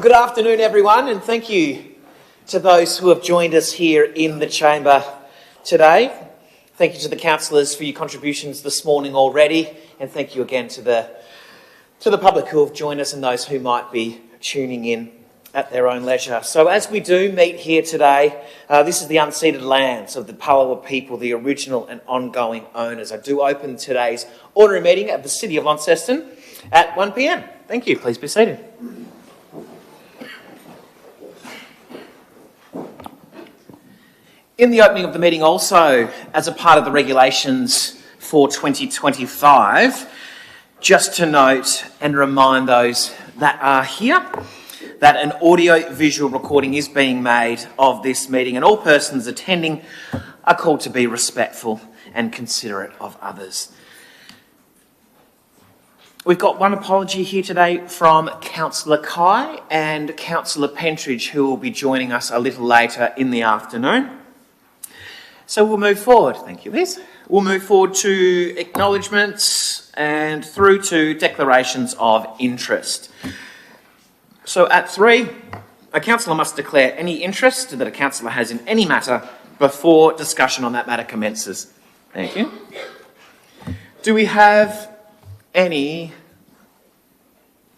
Well, good afternoon, everyone, and thank you to those who have joined us here in the chamber today. Thank you to the councillors for your contributions this morning already, and thank you again to the public who have joined us and those who might be tuning in at their own leisure. So as we do meet here today, this is the unceded lands of the Palawa people, the original and ongoing owners. I do open today's ordinary meeting at the City of Launceston at 1 p.m. Thank you. Please be seated. In the opening of the meeting also, as a part of the regulations for 2025, just to note and remind those that are here that an audio-visual recording is being made of this meeting, and all persons attending are called to be respectful and considerate of others. We've got one apology here today from Councillor Kai and Councillor Pentridge, who will be joining us a little later in the afternoon. So we'll move forward. Thank you, Liz. We'll move forward to acknowledgements and through to declarations of interest. So at 3, a councillor must declare any interest that a councillor has in any matter before discussion on that matter commences. Thank you. Do we have any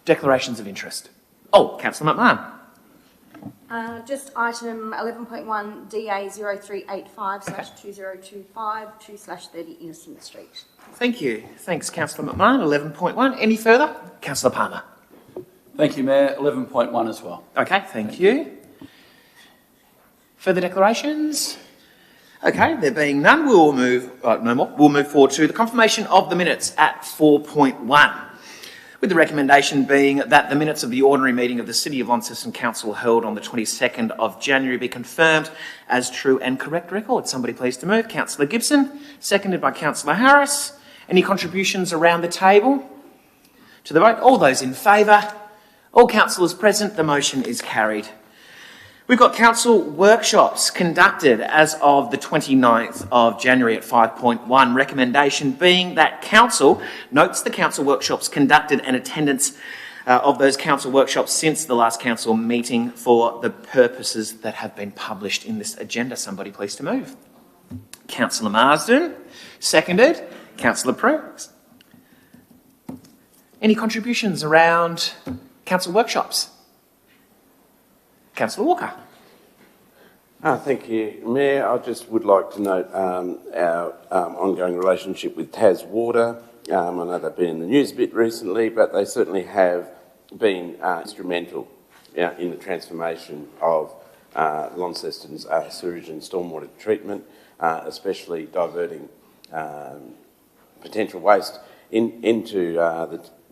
declarations of interest? Oh, Councillor McMahon. Just item 11.1 DA 0385/2025 2/30 Innocent Street. Thank you. Thanks, Councillor McMahon. 11.1. Any further? Councillor Palmer. Thank you, Mayor. 11.1 as well. Okay, thank you. Further declarations? Okay, there being none, we'll move, no more. We'll move forward to the confirmation of the minutes at 4.1. With the recommendation being that the minutes of the ordinary meeting of the City of Launceston Council held on the 22nd of January be confirmed as true and correct record. Somebody please to move. Councillor Gibson, seconded by Councillor Harris. Any contributions around the table to the vote? All those in favour? All councillors present, the motion is carried. We've got council workshops conducted as of the 29th of January at 5.1. Recommendation being that council notes the council workshops conducted and attendance of those council workshops since the last council meeting for the purposes that have been published in this agenda. Somebody please to move. Councillor Marsden, seconded. Councillor Preux. Any contributions around council workshops? Councillor Walker. Thank you, Mayor. I just would like to note our ongoing relationship with Tas Water. I know they've been in the news a bit recently, but they certainly have been instrumental in the transformation of Launceston's sewage and stormwater treatment, especially diverting potential waste into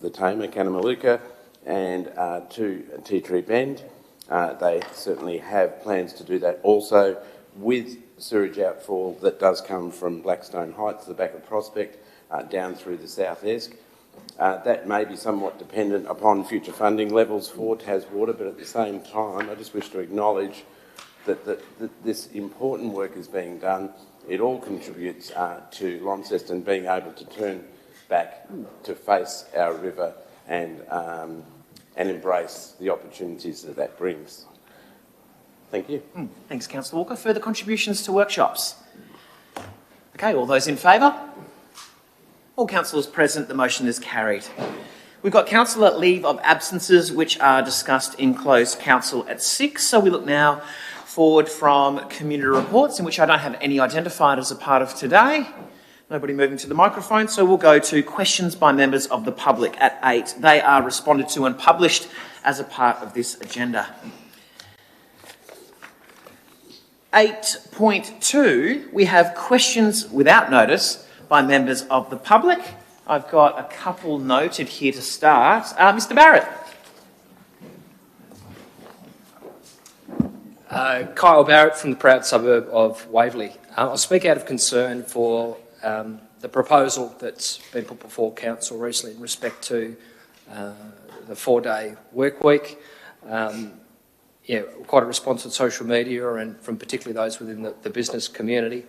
the Tamer, Kanamaluka, and to Tea Tree Bend. They certainly have plans to do that also with sewage outfall that does come from Blackstone Heights, the back of Prospect, down through the South Esk. That may be somewhat dependent upon future funding levels for Tas Water, but at the same time, I just wish to acknowledge that this important work is being done. It all contributes to Launceston being able to turn back to face our river and embrace the opportunities that brings. Thank you. Thanks, Councillor Walker. Further contributions to workshops? Okay, all those in favour? All councillors present, the motion is carried. We've got councillor leave of absences, which are discussed in closed council at 6. So we look now forward from community reports, in which I don't have any identified as a part of today. Nobody moving to the microphone, so we'll go to questions by members of the public at 8. They are responded to and published as a part of this agenda. 8.2, we have questions without notice by members of the public. I've got a couple noted here to start. Mr. Barrett. Kyle Barrett from the proud suburb of Waverley. I'll speak out of concern for the proposal that's been put before council recently in respect to the 4-day work week. Quite a response on social media and from particularly those within the business community.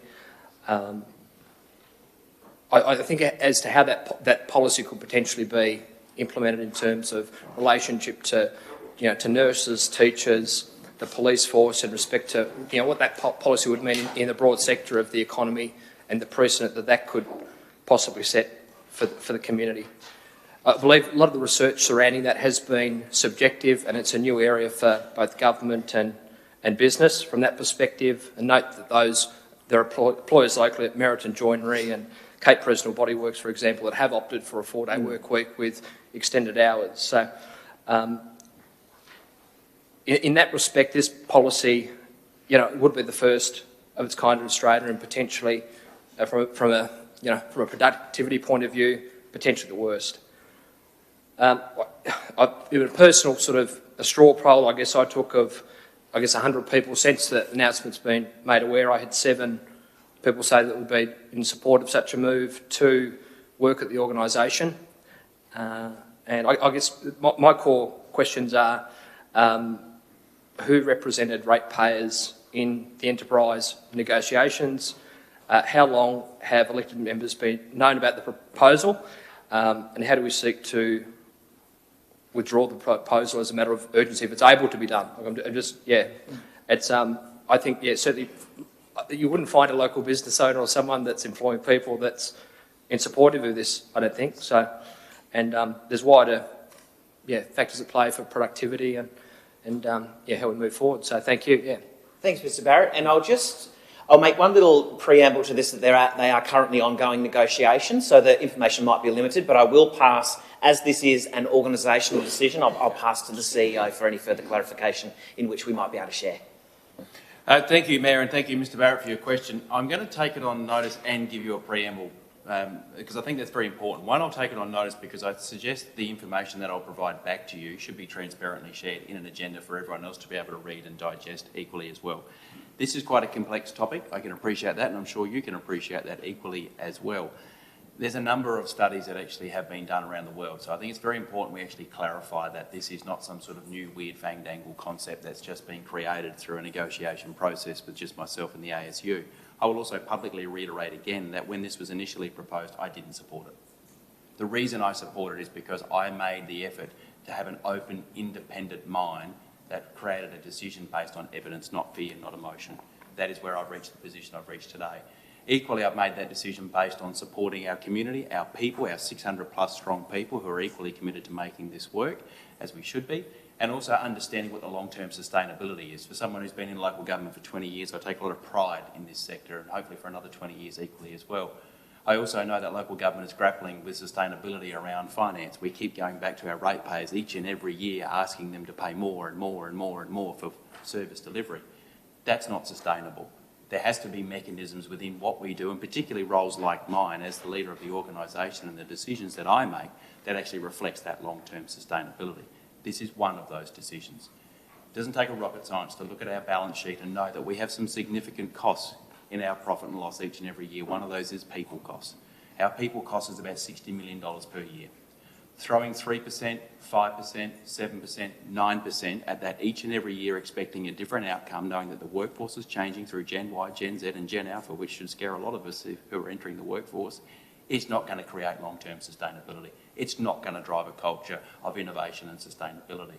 I think as to how that policy could potentially be implemented in terms of relationship to to nurses, teachers, the police force in respect to, what that policy would mean in the broad sector of the economy and the precedent that that could possibly set for the community. I believe a lot of the research surrounding that has been subjective, and it's a new area for both government and business from that perspective. And note that there are employers locally at Meriton Joinery and Cape Presnell Bodyworks, for example, that have opted for a 4-day work week with extended hours. So in that respect, this policy, would be the first of its kind in Australia, and potentially, from a productivity point of view, potentially the worst. In a personal sort of a straw poll, I guess I took of 100 people since the announcement's been made aware. I had 7 people say that would be in support of such a move to work at the organisation. And I guess my core questions are, who represented ratepayers in the enterprise negotiations? How long have elected members been known about the proposal? And how do we seek to withdraw the proposal as a matter of urgency if it's able to be done? It's I think certainly you wouldn't find a local business owner or someone that's employing people that's in supportive of this, I don't think. So, and there's wider factors at play for productivity and how we move forward. So thank you. Yeah. Thanks, Mr. Barrett. And I'll make one little preamble to this, that they are currently ongoing negotiations, so the information might be limited, but I will pass, as this is an organisational decision, I'll pass to the CEO for any further clarification in which we might be able to share. Thank you, Mayor, and thank you, Mr. Barrett, for your question. I'm going to take it on notice and give you a preamble because I think that's very important. One, I'll take it on notice because I suggest the information that I'll provide back to you should be transparently shared in an agenda for everyone else to be able to read and digest equally as well. This is quite a complex topic. I can appreciate that, and I'm sure you can appreciate that equally as well. There's a number of studies that actually have been done around the world, so I think it's very important we actually clarify that this is not some sort of new weird fang-dangle concept that's just been created through a negotiation process with just myself and the ASU. I will also publicly reiterate again that when this was initially proposed, I didn't support it. The reason I support it is because I made the effort to have an open, independent mind that created a decision based on evidence, not fear, not emotion. That is where I've reached the position I've reached today. Equally, I've made that decision based on supporting our community, our people, our 600 plus strong people who are equally committed to making this work, as we should be, and also understanding what the long-term sustainability is. For someone who's been in local government for 20 years, I take a lot of pride in this sector, and hopefully for another 20 years equally as well. I also know that local government is grappling with sustainability around finance. We keep going back to our ratepayers each and every year, asking them to pay more and more and more and more for service delivery. That's not sustainable. There has to be mechanisms within what we do, and particularly roles like mine as the leader of the organisation and the decisions that I make, that actually reflects that long-term sustainability. This is one of those decisions. It doesn't take a rocket science to look at our balance sheet and know that we have some significant costs in our profit and loss each and every year. One of those is people costs. Our people cost is about $60 million per year. Throwing 3%, 5%, 7%, 9% at that each and every year, expecting a different outcome, knowing that the workforce is changing through Gen Y, Gen Z and Gen Alpha, which should scare a lot of us who are entering the workforce, is not going to create long-term sustainability. It's not going to drive a culture of innovation and sustainability.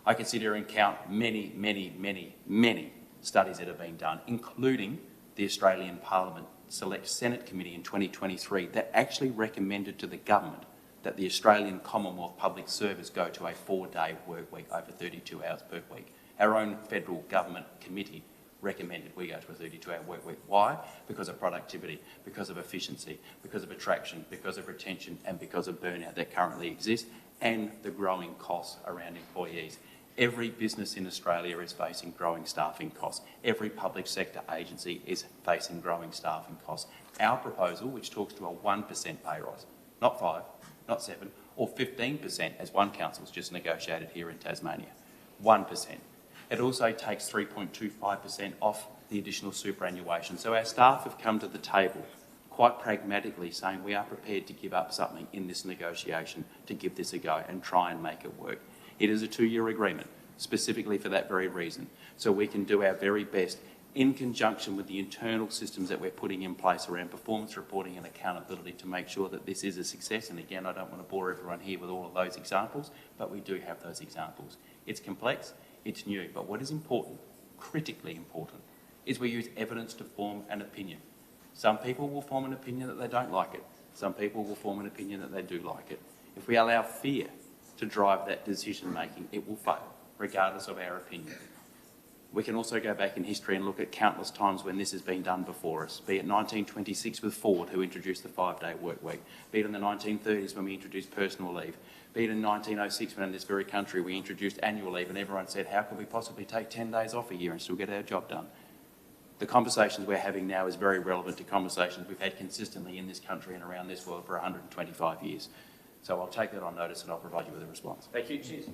I could sit here and count many, many, many, many studies that have been done, including the Australian Parliament Select Senate Committee in 2023 that actually recommended to the government that the Australian Commonwealth Public Service go to a 4-day work week over 32 hours per week. Our own federal government committee recommended we go to a 32-hour work week. Why? Because of productivity, because of efficiency, because of attraction, because of retention, and because of burnout that currently exists, and the growing costs around employees. Every business in Australia is facing growing staffing costs. Every public sector agency is facing growing staffing costs. Our proposal, which talks to a 1% pay rise, not 5, not 7, or 15%, as one council's just negotiated here in Tasmania, 1%. It also takes 3.25% off the additional superannuation. So our staff have come to the table quite pragmatically saying we are prepared to give up something in this negotiation to give this a go and try and make it work. It is a 2-year agreement, specifically for that very reason. So we can do our very best in conjunction with the internal systems that we're putting in place around performance reporting and accountability to make sure that this is a success. And again, I don't want to bore everyone here with all of those examples, but we do have those examples. It's complex, it's new, but what is important, critically important, is we use evidence to form an opinion. Some people will form an opinion that they don't like it. Some people will form an opinion that they do like it. If we allow fear to drive that decision making, it will fail, regardless of our opinion. We can also go back in history and look at countless times when this has been done before us, be it 1926 with Ford, who introduced the 5-day work week, be it in the 1930s when we introduced personal leave, be it in 1906 when in this very country we introduced annual leave and everyone said, how could we possibly take 10 days off a year and still get our job done? The conversations we're having now is very relevant to conversations we've had consistently in this country and around this world for 125 years. So I'll take that on notice and I'll provide you with a response. Thank you. Cheers.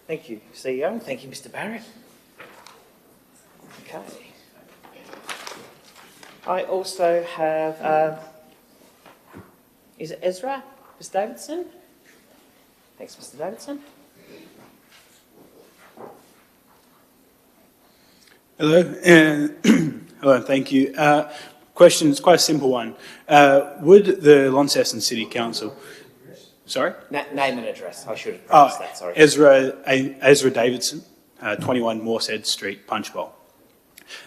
Thank you, CEO. Thank you, Mr. Barrett. Okay. I also have, is it Ezra? Mr. Davidson? Thanks, Mr. Davidson. Hello, hello, thank you. Question, it's quite a simple one. Would the Launceston City Council, sorry? Name and address. I should have prefaced that, sorry. Ezra Davidson, 21 Moorshead Street, Punchbowl.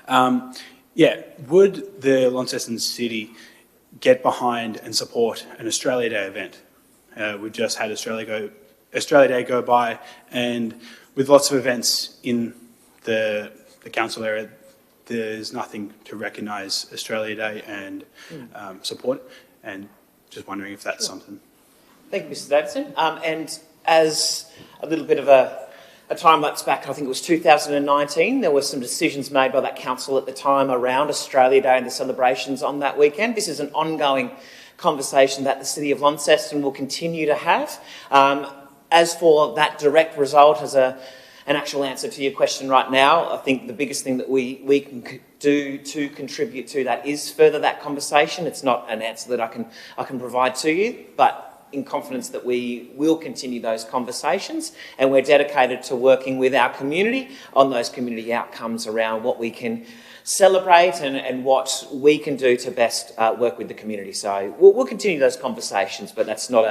Would the Launceston City get behind and support an Australia Day event? We've just had Australia Day go by, and with lots of events in the council area, there's nothing to recognise Australia Day and support it, and just wondering if that's something. Thank you, Mr. Davidson. And as a little bit of a time lapse back, I think it was 2019, there were some decisions made by that council at the time around Australia Day and the celebrations on that weekend. This is an ongoing conversation that the City of Launceston will continue to have. As for that direct result as an actual answer to your question right now, I think the biggest thing that we can do to contribute to that is further that conversation. It's not an answer that I can provide to you, but in confidence that we will continue those conversations, and we're dedicated to working with our community on those community outcomes around what we can celebrate and what we can do to best work with the community. So we'll continue those conversations, but that's not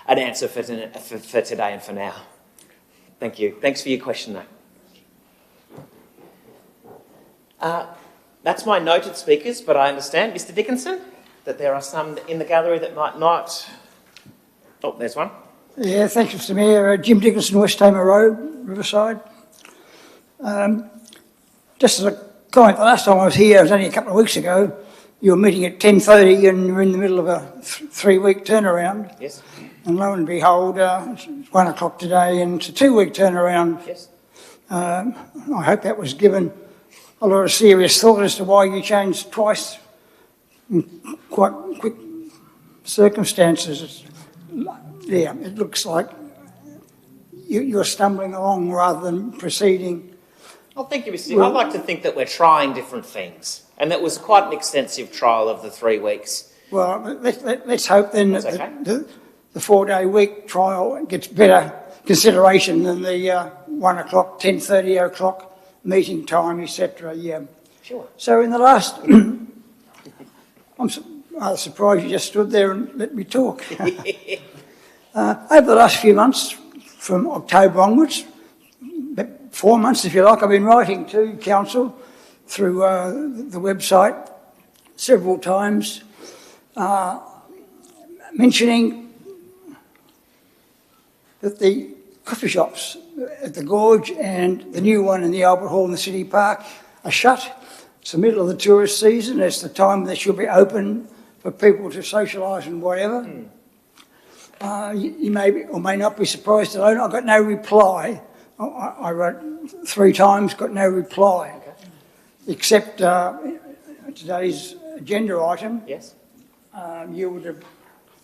an answer for today and for now. Thank you. Thanks for your question, though. That's my noted speakers, but I understand, Mr. Dickinson, that there are some in the gallery that might not. Oh, there's one. Yeah, thanks, Mr. Mayor. Jim Dickinson, West Tamer Road, Riverside. Just as a comment, the last time I was here, it was only a couple of weeks ago, you were meeting at 10:30 and you were in the middle of a 3-week turnaround. Yes. And lo and behold, it's 1 o'clock today and it's a 2-week turnaround. Yes. I hope that was given a lot of serious thought as to why you changed twice in quite quick circumstances. Yeah, it looks like you're stumbling along rather than proceeding. Well, thank you, Mr. I'd like to think that we're trying different things, and that was quite an extensive trial of the 3 weeks. Well, let's hope then that okay. the 4-day week trial gets better consideration than the 1 o'clock, 10:30 o'clock meeting time, etc. Yeah. Sure. So in the last, I'm rather surprised you just stood there and let me talk. Over the last few months, from October onwards, 4 months if you like, I've been writing to Council through the website several times, mentioning that the coffee shops at the Gorge and the new one in the Albert Hall in the City Park are shut. It's the middle of the tourist season. It's the time they should be open for people to socialise and whatever. You may or may not be surprised that I got no reply. I wrote 3 times, got no reply, except today's agenda item. Yes. You would have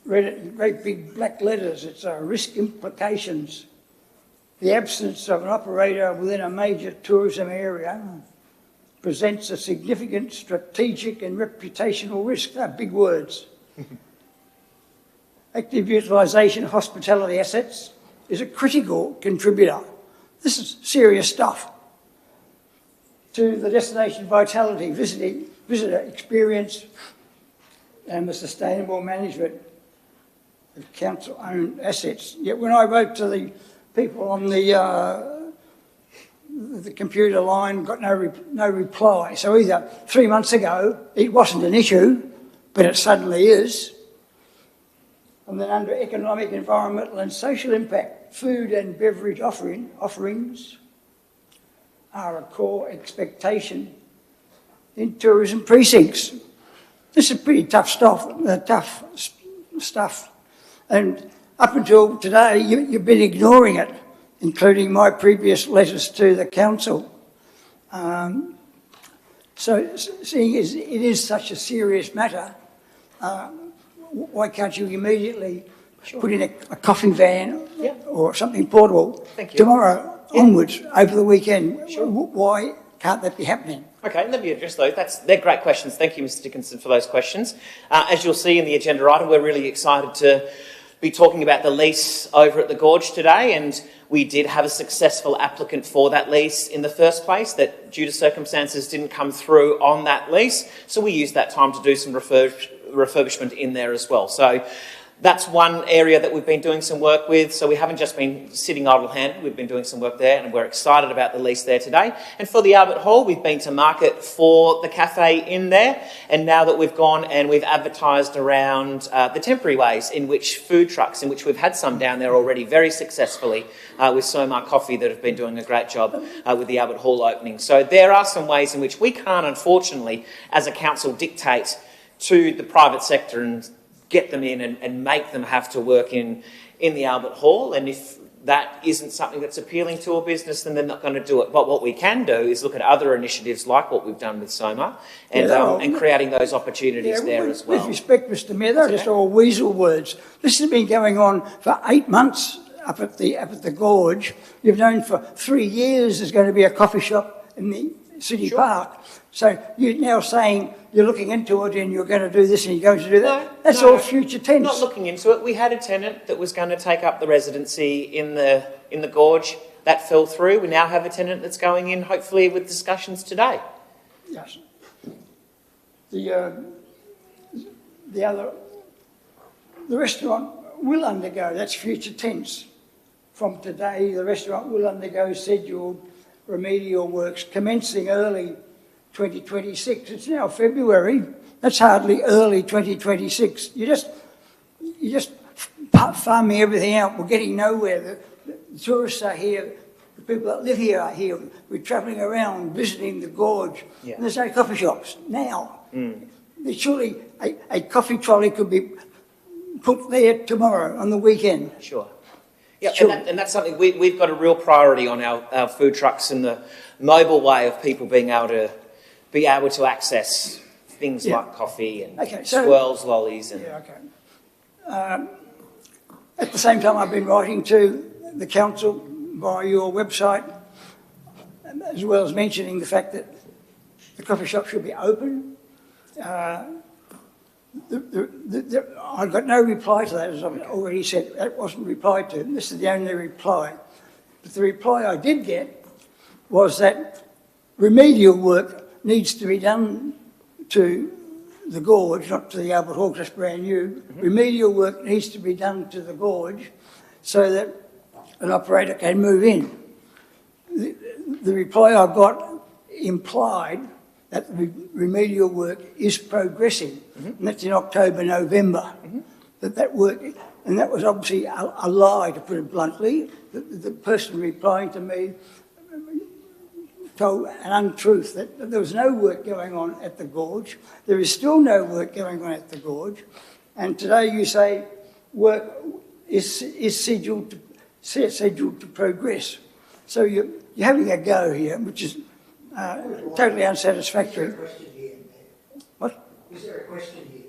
read it in great big black letters. It's risk implications. The absence of an operator within a major tourism area presents a significant strategic and reputational risk. They're big words. Active utilisation of hospitality assets is a critical contributor. This is serious stuff to the destination vitality, visitor experience and the sustainable management of council-owned assets. Yet when I wrote to the people on the computer line, got no reply. So either 3 months ago it wasn't an issue, but it suddenly is. And then under economic, environmental and social impact, food and beverage offerings are a core expectation in tourism precincts. This is pretty tough stuff. And up until today, you've been ignoring it, including my previous letters to the council. So seeing as it is such a serious matter, why can't you immediately put in a coffee van or something portable tomorrow onwards over the weekend? Why can't that be happening? Okay, let me address those. They're great questions. Thank you, Mr Dickinson, for those questions. As you'll see in the agenda item, we're really excited to be talking about the lease over at the Gorge today, and we did have a successful applicant for that lease in the first place that, due to circumstances, didn't come through on that lease, so we used that time to do some refurbishment in there as well. So that's one area that we've been doing some work with. So we haven't just been sitting idle-handed, we've been doing some work there, and we're excited about the lease there today. And for the Albert Hall, we've been to market for the cafe in there, and now that we've gone and we've advertised around the temporary ways in which food trucks, in which we've had some down there already very successfully with Somar Coffee that have been doing a great job with the Albert Hall opening. So there are some ways in which we can't, unfortunately, as a council, dictate to the private sector and get them in and make them have to work in the Albert Hall. And if that isn't something that's appealing to a business, then they're not going to do it. But what we can do is look at other initiatives like what we've done with Soma and creating those opportunities there as well. With respect, Mr Mayor, they're just all weasel words. This has been going on for 8 months up at the Gorge. You've known for 3 years there's going to be a coffee shop in the City Park. So you're now saying you're looking into it and you're going to do this and you're going to do that. That's all future tense. Not looking into it. We had a tenant that was going to take up the residency in the Gorge. That fell through. We now have a tenant that's going in, hopefully, with discussions today. Yes. The restaurant will undergo, that's future tense. From today, the restaurant will undergo scheduled remedial works commencing early 2026. It's now February. That's hardly early 2026. You just farming everything out. We're getting nowhere. The tourists are here. The people that live here are here. We're travelling around visiting the Gorge. And there's no coffee shops now. Surely a coffee trolley could be put there tomorrow on the weekend. Sure. Yeah, sure. And that's something we've got a real priority on our food trucks and the mobile way of people being able to access things like coffee and swirls, lollies. And at the same time, I've been writing to the council via your website, as well as mentioning the fact that the coffee shop should be open. I got no reply to that, as I've already said. That wasn't replied to. This is the only reply. But the reply I did get was that remedial work needs to be done to the Gorge, not to the Albert Hall, because that's brand new. Remedial work needs to be done to the Gorge so that an operator can move in. The reply I got implied that the remedial work is progressing, and that's in October, November. That work, and that was obviously a lie, to put it bluntly. The person replying to me told an untruth, that there was no work going on at the Gorge. There is still no work going on at the Gorge. And today you say work is scheduled to progress. So you're having a go here, which is totally unsatisfactory. What? Is there a question here?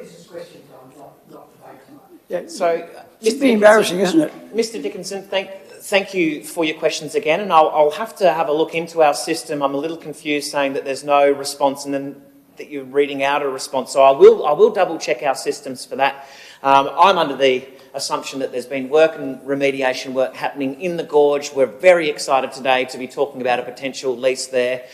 Is this question time, not debate time? Yeah. So, it's been embarrassing, isn't it? Mr Dickinson, thank you for your questions again, and I'll have to have a look into our system. I'm a little confused saying that there's no response and then that you're reading out a response. So I will double check our systems for that. I'm under the assumption that there's been work and remediation work happening in the gorge. We're very excited today to be talking about a potential lease there.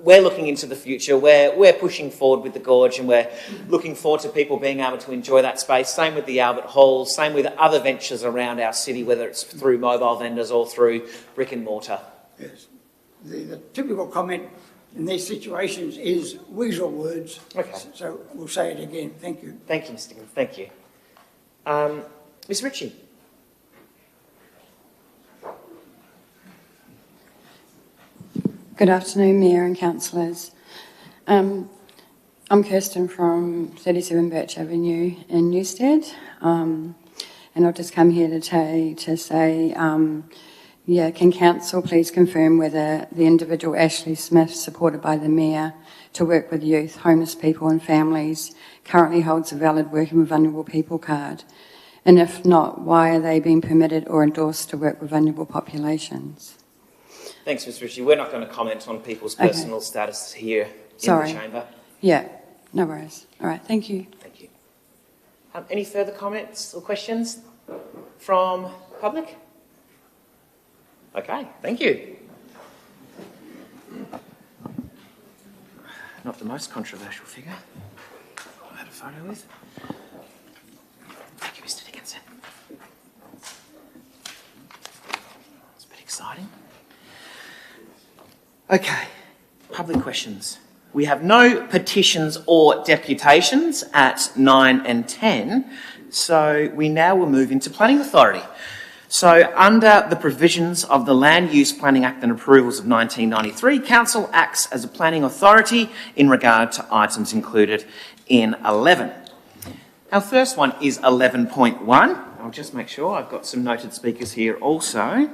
We're looking into the future. We're pushing forward with the gorge, and we're looking forward to people being able to enjoy that space. Same with the Albert Hall, same with other ventures around our city, whether it's through mobile vendors or through brick and mortar. Yes. The typical comment in these situations is weasel words. Okay. So we'll say it again. Thank you. Thank you, Mr. Gill. Thank you. Ms. Ritchie. Good afternoon, Mayor and councillors. I'm Kirsten from 37 Birch Avenue in Newstead, and I've just come here to say, can council please confirm whether the individual Ashley Smith, supported by the Mayor to work with youth, homeless people and families, currently holds a valid Working with Vulnerable People card? And if not, why are they being permitted or endorsed to work with vulnerable populations? Thanks, Ms. Ritchie. We're not going to comment on people's personal status here in the chamber. Yeah, no worries. All right, thank you. Thank you. Any further comments or questions from public? Okay, thank you. Not the most controversial figure I had a photo with. Thank you, Mr. Dickinson. It's a bit exciting. Okay, public questions. We have no petitions or deputations at 9 and 10, so we now will move into Planning Authority. So under the provisions of the Land Use Planning Act and Approvals of 1993, Council acts as a planning authority in regard to items included in 11. Our first one is 11.1. I'll just make sure I've got some noted speakers here also.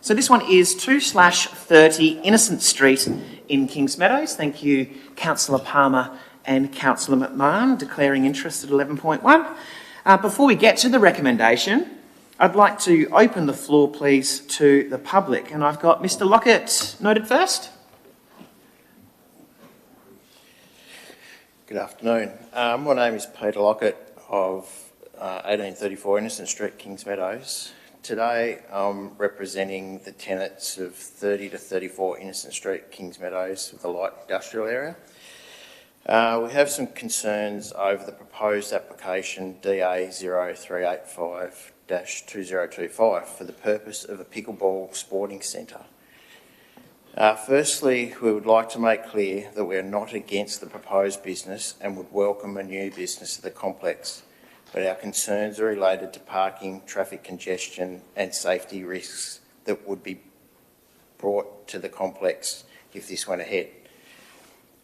So this one is 2/30 Innocent Street in Kings Meadows. Thank you, Councillor Palmer and Councillor McMahon, declaring interest at 11.1. Before we get to the recommendation, I'd like to open the floor, please, to the public. And I've got Mr. Lockett noted first. Good afternoon. My name is Peter Lockett of 1834 Innocent Street, Kings Meadows. Today I'm representing the tenants of 30 to 34 Innocent Street, Kings Meadows, the light industrial area. We have some concerns over the proposed application DA 0385-2025 for the purpose of a pickleball sporting centre. Firstly, we would like to make clear that we are not against the proposed business and would welcome a new business to the complex, but our concerns are related to parking, traffic congestion and safety risks that would be brought to the complex if this went ahead.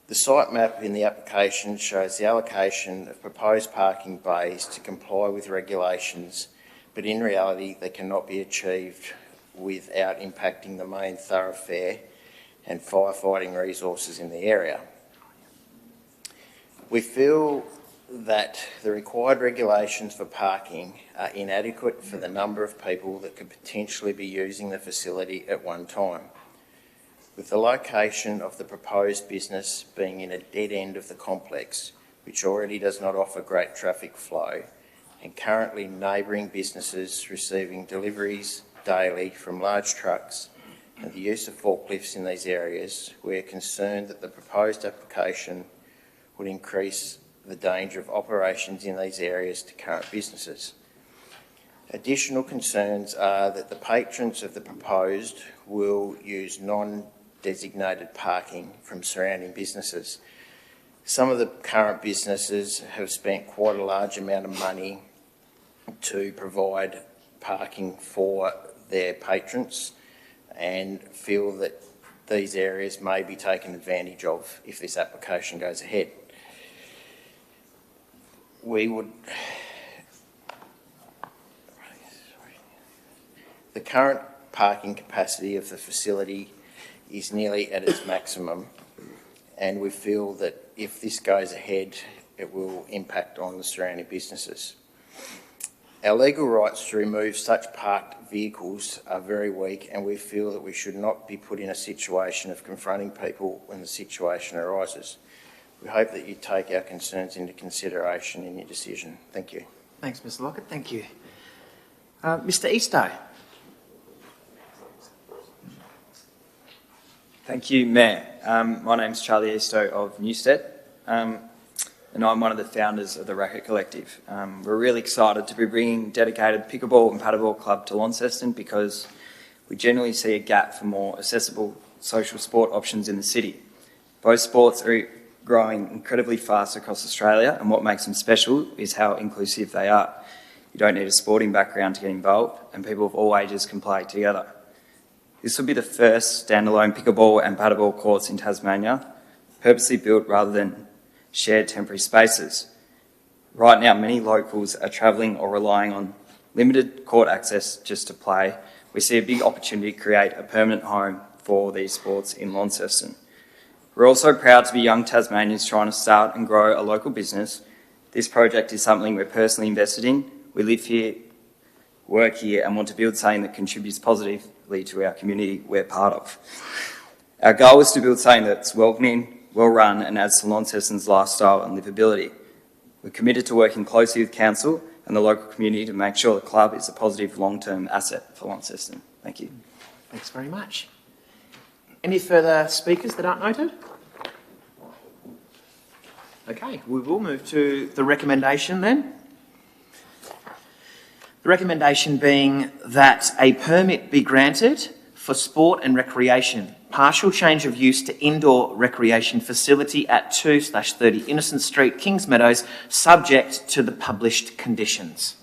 The site map in the application shows the allocation of proposed parking bays to comply with regulations, but in reality they cannot be achieved without impacting the main thoroughfare and firefighting resources in the area. We feel that the required regulations for parking are inadequate for the number of people that could potentially be using the facility at one time. With the location of the proposed business being in a dead end of the complex, which already does not offer great traffic flow, and currently neighbouring businesses receiving deliveries daily from large trucks and the use of forklifts in these areas, we are concerned that the proposed application would increase the danger of operations in these areas to current businesses. Additional concerns are that the patrons of the proposed will use non-designated parking from surrounding businesses. Some of the current businesses have spent quite a large amount of money to provide parking for their patrons and feel that these areas may be taken advantage of if this application goes ahead. The current parking capacity of the facility is nearly at its maximum, and we feel that if this goes ahead, it will impact on the surrounding businesses. Our legal rights to remove such parked vehicles are very weak, and we feel that we should not be put in a situation of confronting people when the situation arises. We hope that you take our concerns into consideration in your decision. Thank you. Thanks, Mr. Lockett. Thank you. Mr Eastoe. Thank you, Mayor. My name's Charlie Eastoe of Newstead, and I'm one of the founders of the Racket Collective. We're really excited to be bringing dedicated pickleball and paddleball club to Launceston because we generally see a gap for more accessible social sport options in the city. Both sports are growing incredibly fast across Australia, and what makes them special is how inclusive they are. You don't need a sporting background to get involved, and people of all ages can play together. This will be the first standalone pickleball and paddleball courts in Tasmania, purposely built rather than shared temporary spaces. Right now, many locals are travelling or relying on limited court access just to play. We see a big opportunity to create a permanent home for these sports in Launceston. We're also proud to be young Tasmanians trying to start and grow a local business. This project is something we're personally invested in. We live here, work here, and want to build something that contributes positively to our community we're part of. Our goal is to build something that's welcoming, well-run, and adds to Launceston's lifestyle and livability. We're committed to working closely with Council and the local community to make sure the club is a positive long-term asset for Launceston. Thank you. Thanks very much. Any further speakers that aren't noted? Okay, we will move to the recommendation then. The recommendation being that a permit be granted for sport and recreation, partial change of use to indoor recreation facility at 2/30 Innocent Street, Kings Meadows, subject to the published conditions.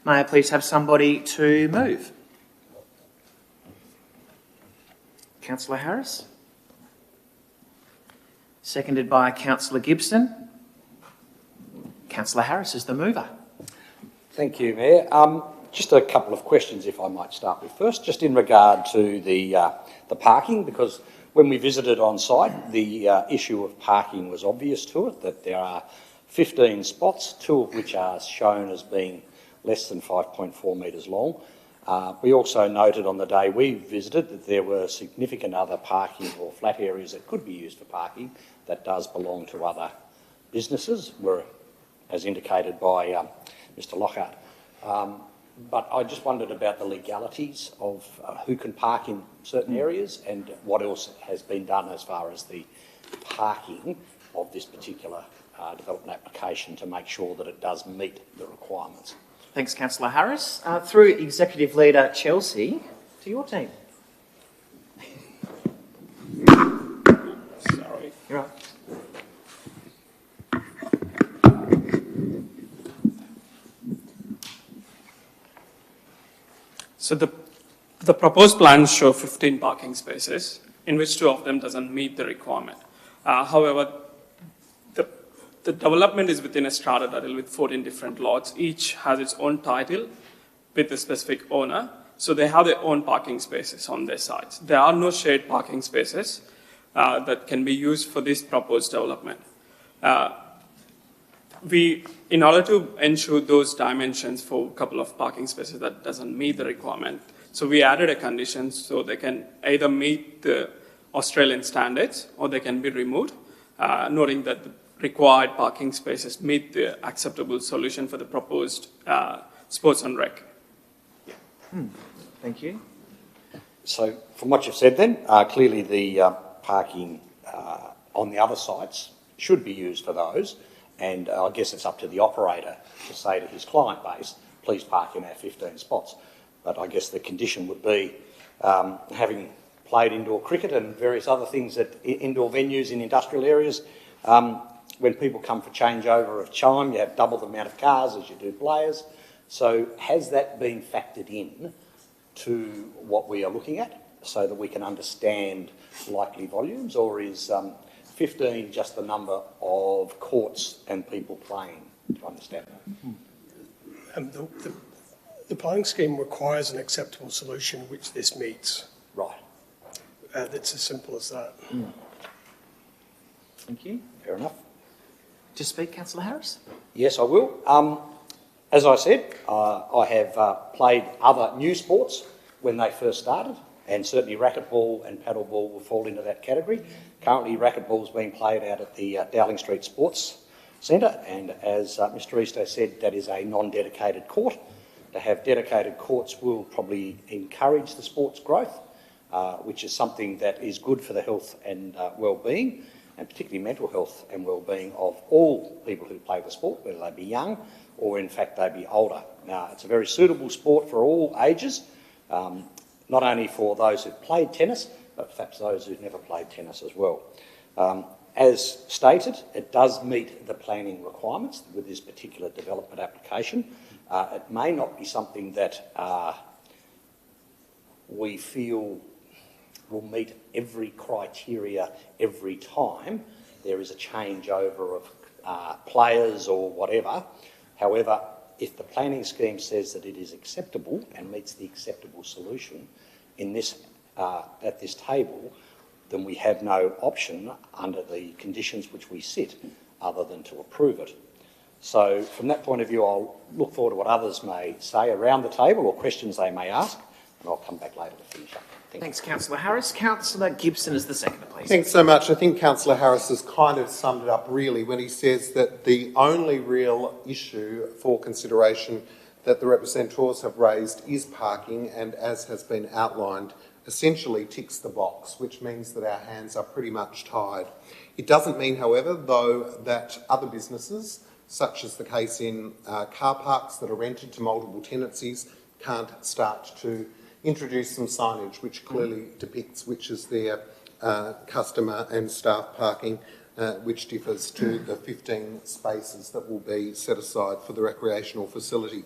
May I please have somebody to move? Councillor Harris. Seconded by Councillor Gibson. Councillor Harris is the mover. Thank you, Mayor. Just a couple of questions, if I might start with. First, just in regard to the parking, because when we visited on site, the issue of parking was obvious to it, that there are 15 spots, 2 of which are shown as being less than 5.4 metres long. We also noted on the day we visited that there were significant other parking or flat areas that could be used for parking that does belong to other businesses, as indicated by Mr Lockhart. But I just wondered about the legalities of who can park in certain areas and what else has been done as far as the parking of this particular development application to make sure that it does meet the requirements. Thanks, Councillor Harris. Through Executive Leader Chelsea, to your team. Sorry. You're right. So the proposed plans show 15 parking spaces, in which 2 of them doesn't meet the requirement. However, the development is within a strata title with 14 different lots. Each has its own title with a specific owner. So they have their own parking spaces on their sites. There are no shared parking spaces that can be used for this proposed development. In order to ensure those dimensions for a couple of parking spaces that doesn't meet the requirement, so we added a condition so they can either meet the Australian standards or they can be removed, noting that the required parking spaces meet the acceptable solution for the proposed sports and rec. Yeah. Thank you. So from what you've said then, clearly the parking on the other sites should be used for those. And I guess it's up to the operator to say to his client base, please park in our 15 spots. But I guess the condition would be, having played indoor cricket and various other things at indoor venues in industrial areas, when people come for changeover of chime, you have double the amount of cars as you do players. So has that been factored in to what we are looking at so that we can understand likely volumes, or is 15 just the number of courts and people playing, to understand that? The playing scheme requires an acceptable solution which this meets. Right. It's as simple as that. Thank you. Fair enough. To speak, Councillor Harris? Yes, I will. As I said, I have played other new sports when they first started, and certainly racquetball and paddleball will fall into that category. Currently, racquetball is being played out at the Dowling Street Sports Centre, and as Mr Eastoe said, that is a non-dedicated court. To have dedicated courts will probably encourage the sport's growth, which is something that is good for the health and well-being, and particularly mental health and well-being of all people who play the sport, whether they be young or in fact they be older. Now, it's a very suitable sport for all ages, not only for those who've played tennis, but perhaps those who've never played tennis as well. As stated, it does meet the planning requirements with this particular development application. It may not be something that we feel will meet every criteria every time there is a changeover of players or whatever. However, if the planning scheme says that it is acceptable and meets the acceptable solution in this, at this table, then we have no option under the conditions which we sit other than to approve it. So from that point of view, I'll look forward to what others may say around the table or questions they may ask, and I'll come back later to finish up. Thanks, Councillor Harris. Councillor Gibson is the second, please. Thanks so much. I think Councillor Harris has kind of summed it up really when he says that the only real issue for consideration that the representatives have raised is parking, and as has been outlined, essentially ticks the box, which means that our hands are pretty much tied. It doesn't mean, however, though, that other businesses, such as the case in car parks that are rented to multiple tenancies, can't start to introduce some signage which clearly depicts which is their customer and staff parking, which differs to the 15 spaces that will be set aside for the recreational facility.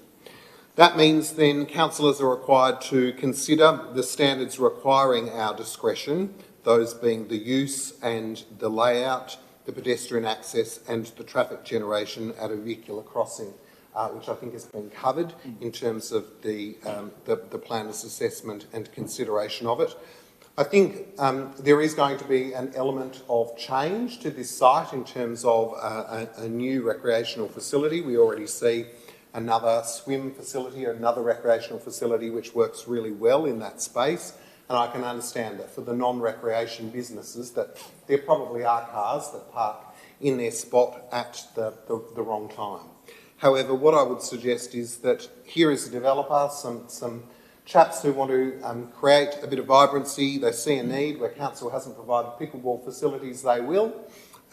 That means then councillors are required to consider the standards requiring our discretion, those being the use and the layout, the pedestrian access and the traffic generation at a vehicular crossing, which I think has been covered in terms of the planner's assessment and consideration of it. I think there is going to be an element of change to this site in terms of a new recreational facility. We already see another swim facility or another recreational facility which works really well in that space, and I can understand that for the non-recreation businesses that there probably are cars that park in their spot at the wrong time. However, what I would suggest is that here is a developer, some chaps who want to create a bit of vibrancy. They see a need where council hasn't provided pickleball facilities, they will.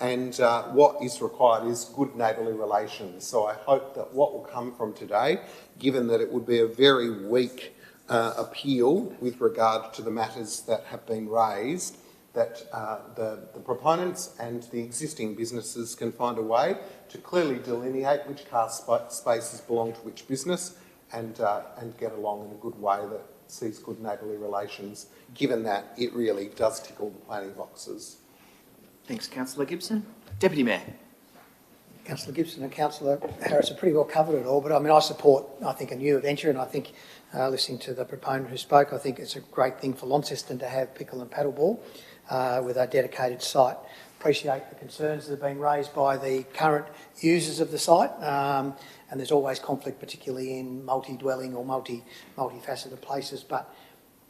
And what is required is good neighbourly relations. So I hope that what will come from today, given that it would be a very weak appeal with regard to the matters that have been raised, that the proponents and the existing businesses can find a way to clearly delineate which car spaces belong to which business and get along in a good way that sees good neighbourly relations, given that it really does tickle the planning boxes. Thanks, Councillor Gibson. Deputy Mayor. Councillor Gibson and Councillor Harris have pretty well covered it all, but I mean, I support, I think, a new venture, and I think, listening to the proponent who spoke, I think it's a great thing for Launceston to have pickle and paddleball with a dedicated site. Appreciate the concerns that have been raised by the current users of the site, and there's always conflict, particularly in multi-dwelling or multi-faceted places, but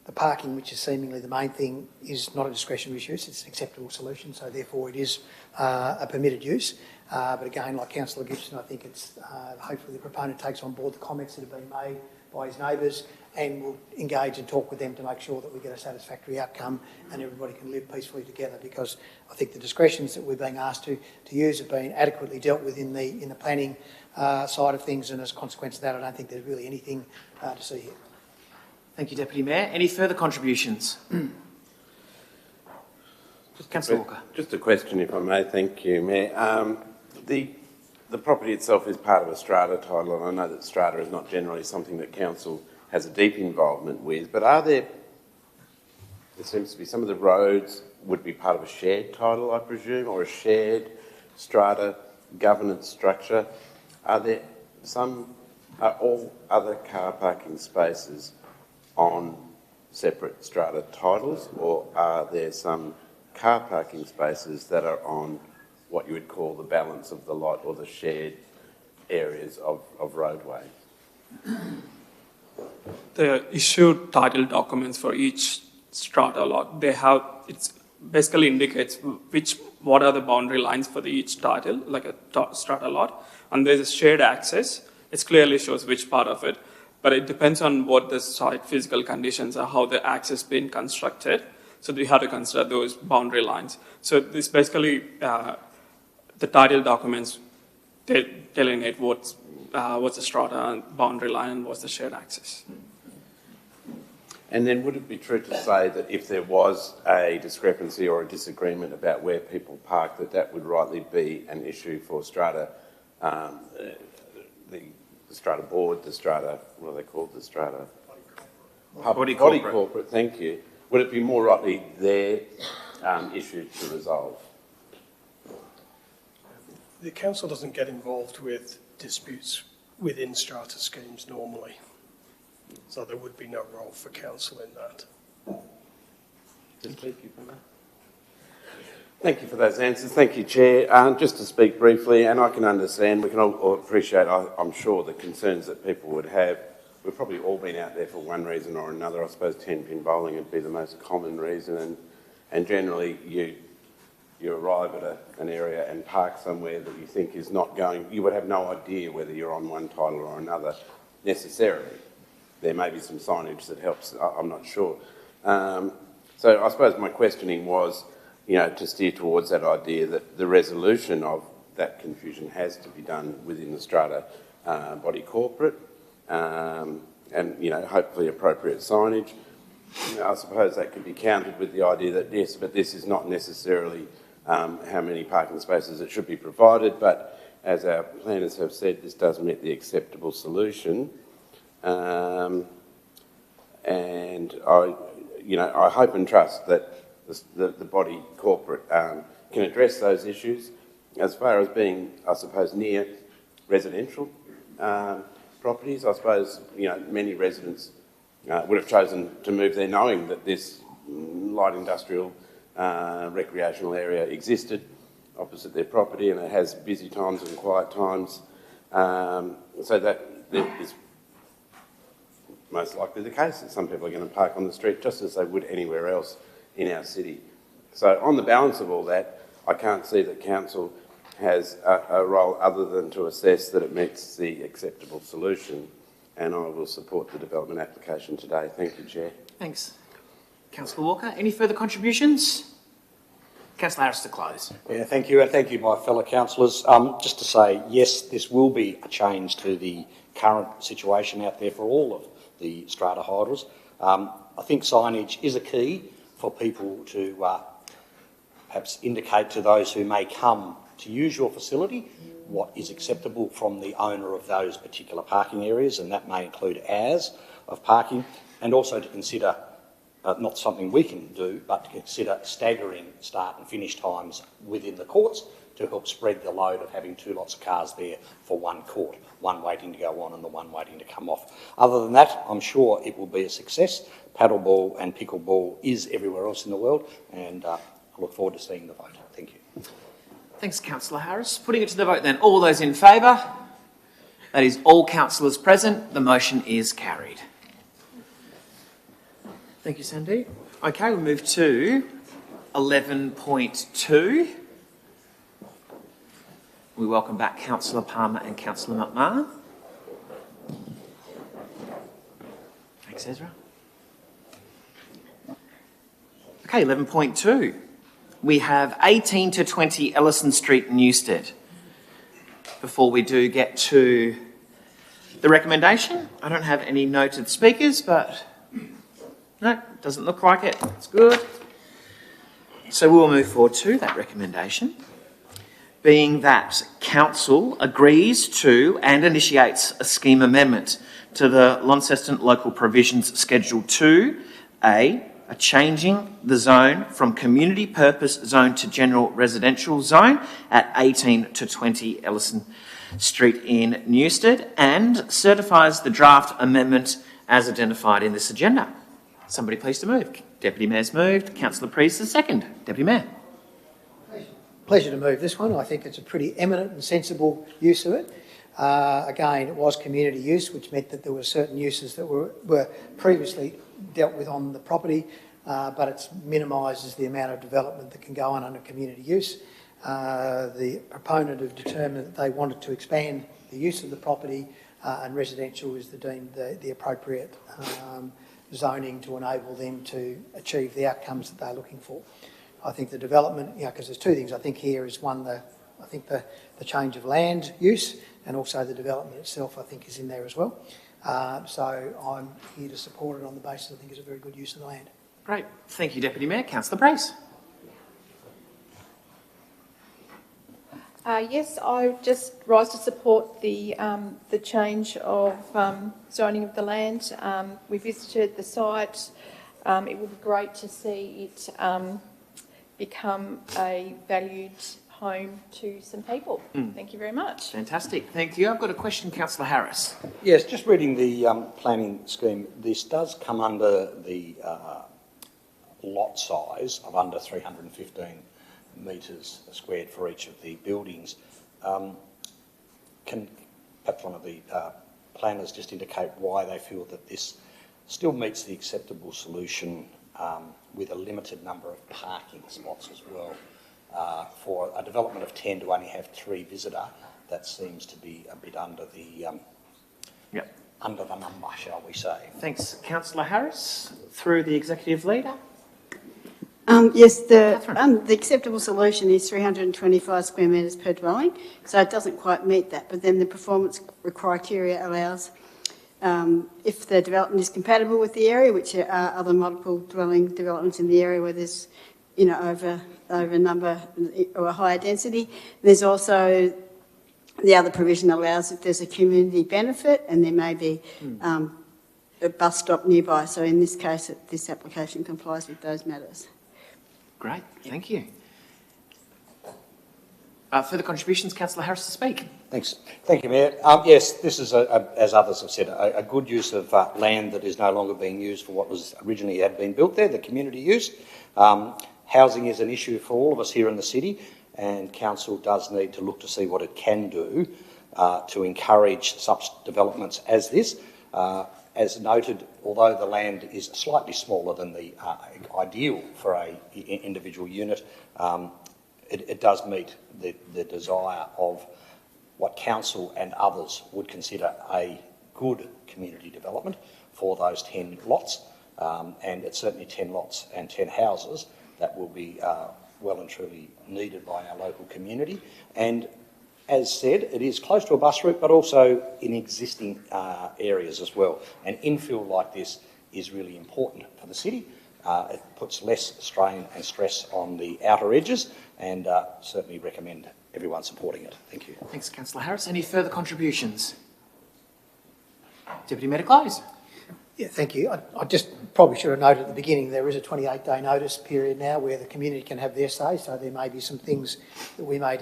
the parking, which is seemingly the main thing, is not a discretionary use, it's an acceptable solution, so therefore it is a permitted use. But again, like Councillor Gibson, I think it's hopefully the proponent takes on board the comments that have been made by his neighbours and will engage and talk with them to make sure that we get a satisfactory outcome and everybody can live peacefully together, because I think the discretions that we're being asked to use have been adequately dealt with in the planning side of things, and as a consequence of that, I don't think there's really anything to see here. Thank you, Deputy Mayor. Any further contributions? Councillor Walker. Just a question, if I may. Thank you, Mayor. The property itself is part of a strata title, and I know that strata is not generally something that council has a deep involvement with, but are there seems to be some of the roads would be part of a shared title, I presume, or a shared strata governance structure. Are all other car parking spaces on separate strata titles, or are there some car parking spaces that are on what you would call the balance of the lot or the shared areas of roadway? The issued title documents for each strata lot, it basically indicates what are the boundary lines for each title, like a strata lot, and there's a shared access. It clearly shows which part of it. but it depends on what the site physical conditions are, how the access been constructed. So we have to consider those boundary lines. So this basically, the title documents, they delineate what's the strata boundary line and what's the shared access. And then would it be true to say that if there was a discrepancy or a disagreement about where people park, that would rightly be an issue for strata, the strata board, the strata, what are they called, the strata? Body corporate, thank you. Would it be more rightly their issue to resolve? The council doesn't get involved with disputes within strata schemes normally. So there would be no role for council in that. Thank you for those answers. Thank you, Chair. Just to speak briefly, and I can understand, we can all appreciate, I'm sure, the concerns that people would have. We've probably all been out there for one reason or another. I suppose 10-pin bowling would be the most common reason, and generally you arrive at an area and park somewhere that you think is not going, you would have no idea whether you're on one title or another necessarily. There may be some signage that helps, I'm not sure. So I suppose my questioning was, to steer towards that idea that the resolution of that confusion has to be done within the strata body corporate, and hopefully appropriate signage. I suppose that could be countered with the idea that yes, but this is not necessarily how many parking spaces that should be provided, but as our planners have said, this does meet the acceptable solution. And I hope and trust that the body corporate can address those issues. As far as being, I suppose, near residential properties, I suppose many residents would have chosen to move there knowing that this light industrial recreational area existed opposite their property, and it has busy times and quiet times, so that is most likely the case that some people are going to park on the street just as they would anywhere else in our city. So on the balance of all that, I can't see that council has a role other than to assess that it meets the acceptable solution, and I will support the development application today. Thank you, Chair. Thanks. Councillor Walker, any further contributions? Councillor Harris to close. Yeah, thank you, and thank you, my fellow councillors. Just to say, yes, this will be a change to the current situation out there for all of the strata holders. I think signage is a key for people to perhaps indicate to those who may come to use your facility what is acceptable from the owner of those particular parking areas, and that may include hours of parking, and also to consider, not something we can do, but to consider staggering start and finish times within the courts to help spread the load of having two lots of cars there for one court, one waiting to go on and the one waiting to come off. Other than that, I'm sure it will be a success. Paddleball and pickleball is everywhere else in the world, and I look forward to seeing the vote. Thank you. Thanks, Councillor Harris. Putting it to the vote then. All those in favour? That is all councillors present. The motion is carried. Thank you, Sandeep. Okay, we'll move to 11.2. We welcome back Councillor Palmer and Councillor McMahon. Thanks, Ezra. Okay, 11.2. We have 18 to 20 Ellison Street, Newstead. Before we do get to the recommendation, I don't have any noted speakers, but no, doesn't look like it. That's good. So we'll move forward to that recommendation, being that Council agrees to and initiates a scheme amendment to the Launceston Local Provisions Schedule 2A, changing the zone from community purpose zone to general residential zone at 18 to 20 Ellison Street in Newstead, and certifies the draft amendment as identified in this agenda. Somebody please to move. Deputy Mayor's moved. Councillor Priest the second. Deputy Mayor. Pleasure to move this one. I think it's a pretty eminent and sensible use of it. Again, it was community use, which meant that there were certain uses that were previously dealt with on the property, but it minimises the amount of development that can go on under community use. The proponent have determined that they wanted to expand the use of the property and residential is deemed the appropriate zoning to enable them to achieve the outcomes that they're looking for. I think the development, because there's two things I think here is one, the change of land use, and also the development itself I think is in there as well. So I'm here to support it on the basis I think it's a very good use of the land. Great. Thank you, Deputy Mayor. Councillor Brace. Yes, I just rise to support the change of zoning of the land. We visited the site. It would be great to see it become a valued home to some people. Thank you very much. Fantastic. Thank you. I've got a question, Councillor Harris. Yes, just reading the planning scheme, this does come under the lot size of under 315 metres squared for each of the buildings. Can perhaps one of the planners just indicate why they feel that this still meets the acceptable solution with a limited number of parking spots as well? For a development of 10 to only have 3 visitor, that seems to be a bit under the under the number, shall we say. Thanks, Councillor Harris. Through the Executive Leader. Yes, the acceptable solution is 325 square metres per dwelling, so it doesn't quite meet that, but then the performance criteria allows, if the development is compatible with the area, which there are other multiple dwelling developments in the area where there's, over a number or a higher density. There's also the other provision allows if there's a community benefit and there may be a bus stop nearby. So in this case, this application complies with those matters. Great, thank you. Further contributions, Councillor Harris to speak. Thanks. Thank you, Mayor. Yes, this is, as others have said, a good use of land that is no longer being used for what was originally had been built there, the community use. Housing is an issue for all of us here in the city, and Council does need to look to see what it can do to encourage such developments as this. As noted, although the land is slightly smaller than the ideal for an individual unit, it does meet the desire of what Council and others would consider a good community development for those 10 lots. And it's certainly 10 lots and 10 houses that will be well and truly needed by our local community. And as said, it is close to a bus route, but also in existing areas as well. And infill like this is really important for the city. It puts less strain and stress on the outer edges, and certainly recommend everyone supporting it. Thank you. Thanks, Councillor Harris. Any further contributions? Deputy Mayor to close. Yeah, thank you. I just probably should have noted at the beginning there is a 28-day notice period now where the community can have their say, so there may be some things that we may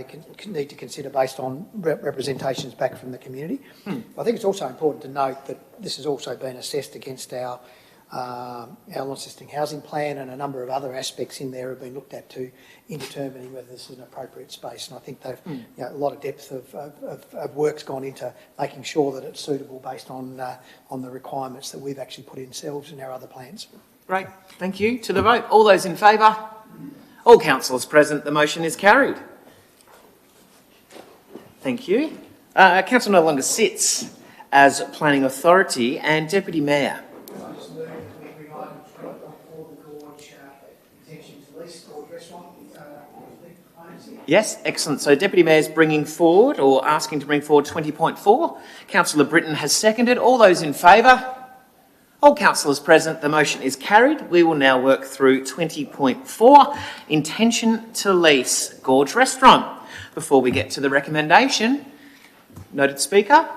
need to consider based on representations back from the community. I think it's also important to note that this has also been assessed against our Launceston housing plan, and a number of other aspects in there have been looked at in determining whether this is an appropriate space. And I think they've, a lot of depth of work's gone into making sure that it's suitable based on the requirements that we've actually put in ourselves in our other plans. Great, thank you. To the vote, all those in favour? All councillors present, the motion is carried. Thank you. Council no longer sits as Planning Authority, and Deputy Mayor. Yes, excellent. So Deputy Mayor's bringing forward, or asking to bring forward 20.4. Councillor Britton has seconded. All those in favour? All councillors present, the motion is carried. We will now work through 20.4, intention to lease Gorge Restaurant. Before we get to the recommendation, noted speaker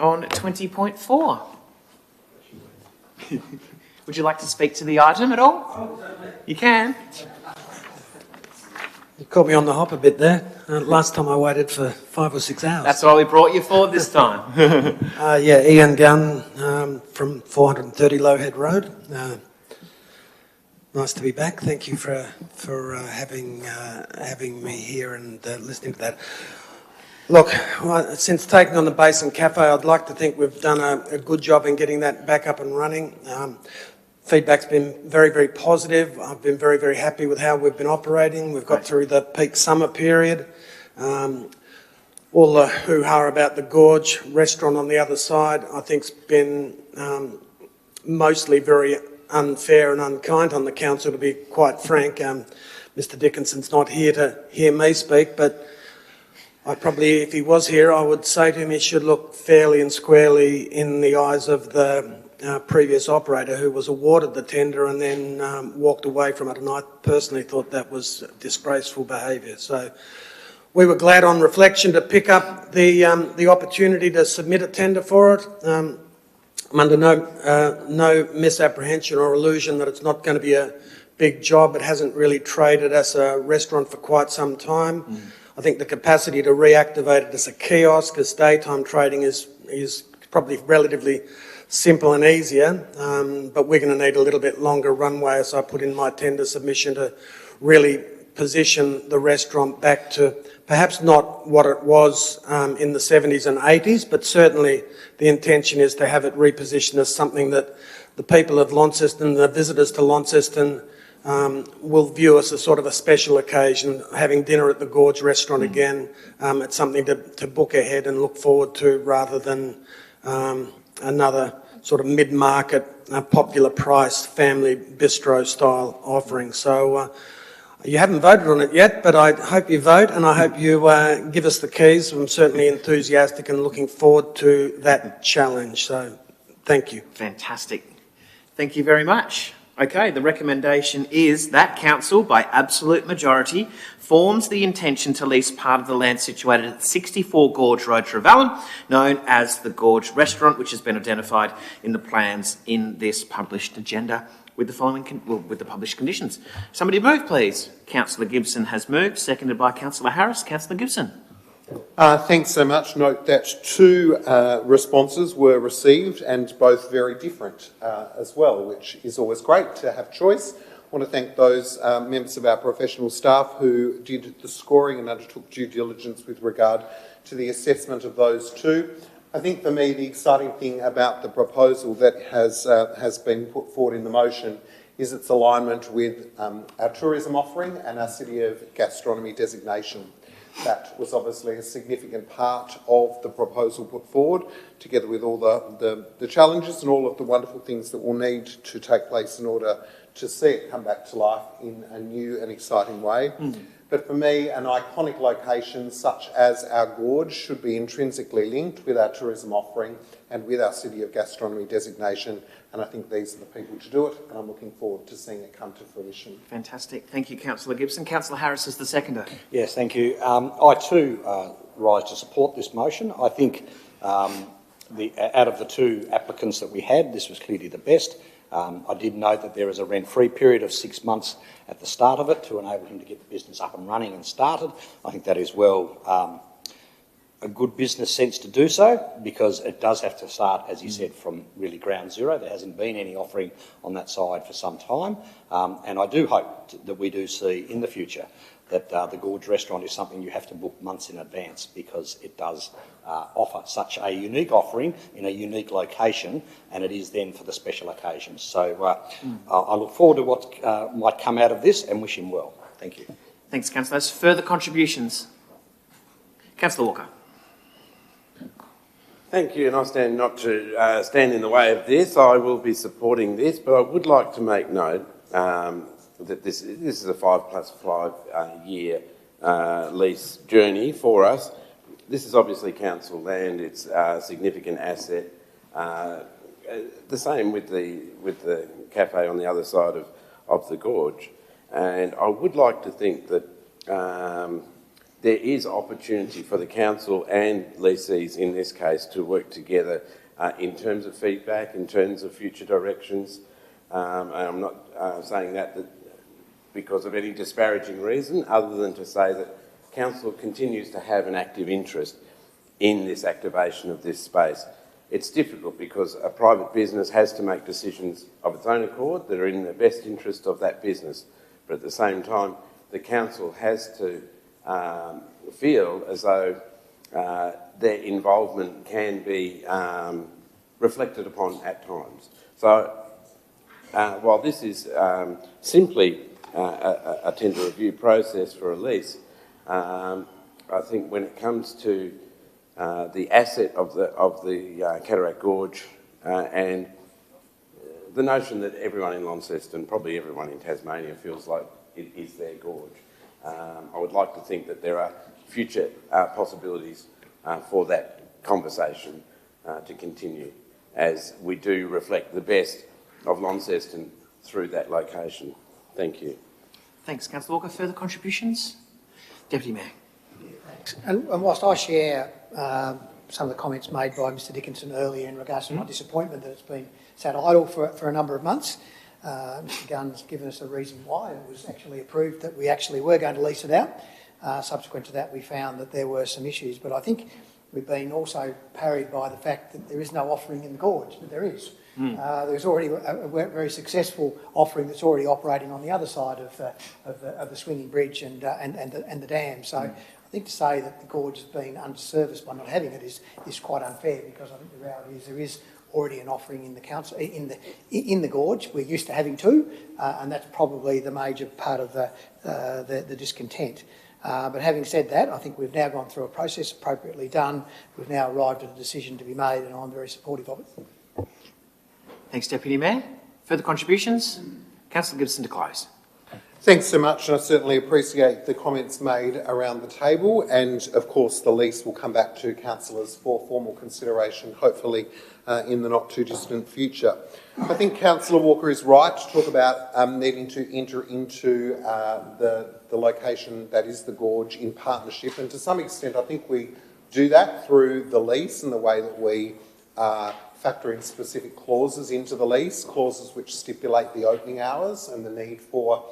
on 20.4. Would you like to speak to the item at all? You can. You caught me on the hop a bit there. Last time I waited for 5 or 6 hours. That's why we brought you forward this time. Yeah, Ian Gunn from 430 Lowhead Road. Nice to be back. Thank you for having me here and listening to that. Look, since taking on the Basin Cafe, I'd like to think we've done a good job in getting that back up and running. Feedback's been very, very positive. I've been very, very happy with how we've been operating. We've got through the peak summer period. all the hoo-ha about the Gorge restaurant on the other side, I think's been mostly very unfair and unkind on the council, to be quite frank. Mr Dickinson's not here to hear me speak, but I probably, if he was here, I would say to him he should look fairly and squarely in the eyes of the previous operator who was awarded the tender and then walked away from it, and I personally thought that was disgraceful behaviour. So we were glad on reflection to pick up the opportunity to submit a tender for it. I'm under no misapprehension or illusion that it's not going to be a big job. It hasn't really traded as a restaurant for quite some time. I think the capacity to reactivate it as a kiosk, as daytime trading is probably relatively simple and easier, but we're going to need a little bit longer runway, as I put in my tender submission, to really position the restaurant back to perhaps not what it was in the 70s and 80s, but certainly the intention is to have it repositioned as something that the people of Launceston, the visitors to Launceston, will view as a sort of a special occasion. Having dinner at the Gorge restaurant again, it's something to book ahead and look forward to, rather than another sort of mid-market, popular price, family bistro style offering. So you haven't voted on it yet, but I hope you vote, and I hope you give us the keys. I'm certainly enthusiastic and looking forward to that challenge. So thank you. Fantastic. Thank you very much. Okay, the recommendation is that council, by absolute majority, forms the intention to lease part of the land situated at 64 Gorge Road, Trevallyn, known as the Gorge Restaurant, which has been identified in the plans in this published agenda with the following, with the published conditions. Somebody move, please. Councillor Gibson has moved, seconded by Councillor Harris. Councillor Gibson. Thanks so much. Note that 2 responses were received, and both very different as well, which is always great to have choice. I want to thank those members of our professional staff who did the scoring and undertook due diligence with regard to the assessment of those 2. I think for me the exciting thing about the proposal that has been put forward in the motion is its alignment with our tourism offering and our City of Gastronomy designation. That was obviously a significant part of the proposal put forward, together with all the challenges and all of the wonderful things that will need to take place in order to see it come back to life in a new and exciting way. But for me, an iconic location such as our Gorge should be intrinsically linked with our tourism offering and with our City of Gastronomy designation, and I think these are the people to do it, and I'm looking forward to seeing it come to fruition. Fantastic. Thank you, Councillor Gibson. Councillor Harris is the seconder. Yes, thank you. I too rise to support this motion. I think out of the 2 applicants that we had, this was clearly the best. I did note that there is a rent-free period of 6 months at the start of it to enable him to get the business up and running and started. I think that is a good business sense to do so, because it does have to start, as you said, from really ground zero. There hasn't been any offering on that side for some time, and I do hope that we do see in the future that the Gorge restaurant is something you have to book months in advance, because it does offer such a unique offering in a unique location, and it is then for the special occasions. So I look forward to what might come out of this and wish him well. Thank you. Thanks, Councillor. Further contributions? Councillor Walker. Thank you, and I stand not to stand in the way of this. I will be supporting this, but I would like to make note that this is a 5 plus 5 year lease journey for us. This is obviously council land. It's a significant asset. The same with the cafe on the other side of the Gorge, and I would like to think that there is opportunity for the council and lessees in this case to work together in terms of feedback, in terms of future directions. And I'm not saying that because of any disparaging reason, other than to say that council continues to have an active interest in this activation of this space. It's difficult because a private business has to make decisions of its own accord that are in the best interest of that business. But at the same time, the council has to feel as though their involvement can be reflected upon at times. So while this is simply a tender review process for a lease, I think when it comes to the asset of the Cataract Gorge and the notion that everyone in Launceston, probably everyone in Tasmania, feels like it is their gorge, I would like to think that there are future possibilities for that conversation to continue as we do reflect the best of Launceston through that location. Thank you. Thanks, Councillor Walker. Further contributions? Deputy Mayor. Thanks. And whilst I share some of the comments made by Mr Dickinson earlier in regards to my disappointment that it's been sat idle for a number of months, Mr Gunn's given us a reason why. It was actually approved that we actually were going to lease it out. Subsequent to that, we found that there were some issues. But I think we've been also parried by the fact that there is no offering in the gorge, but there is. There's already a very successful offering that's already operating on the other side of the swinging bridge and the dam. So I think to say that the gorge has been underserviced by not having it is quite unfair, because I think the reality is there is already an offering in the council in the gorge. We're used to having two, and that's probably the major part of the discontent. But having said that, I think we've now gone through a process appropriately done. We've now arrived at a decision to be made, and I'm very supportive of it. Thanks, Deputy Mayor. Further contributions? Councillor Gibson to close. Thanks so much, and I certainly appreciate the comments made around the table, and of course the lease will come back to councillors for formal consideration, hopefully in the not too distant future. I think Councillor Walker is right to talk about needing to enter into the location that is the gorge in partnership, and to some extent I think we do that through the lease and the way that we factor in specific clauses into the lease, clauses which stipulate the opening hours and the need for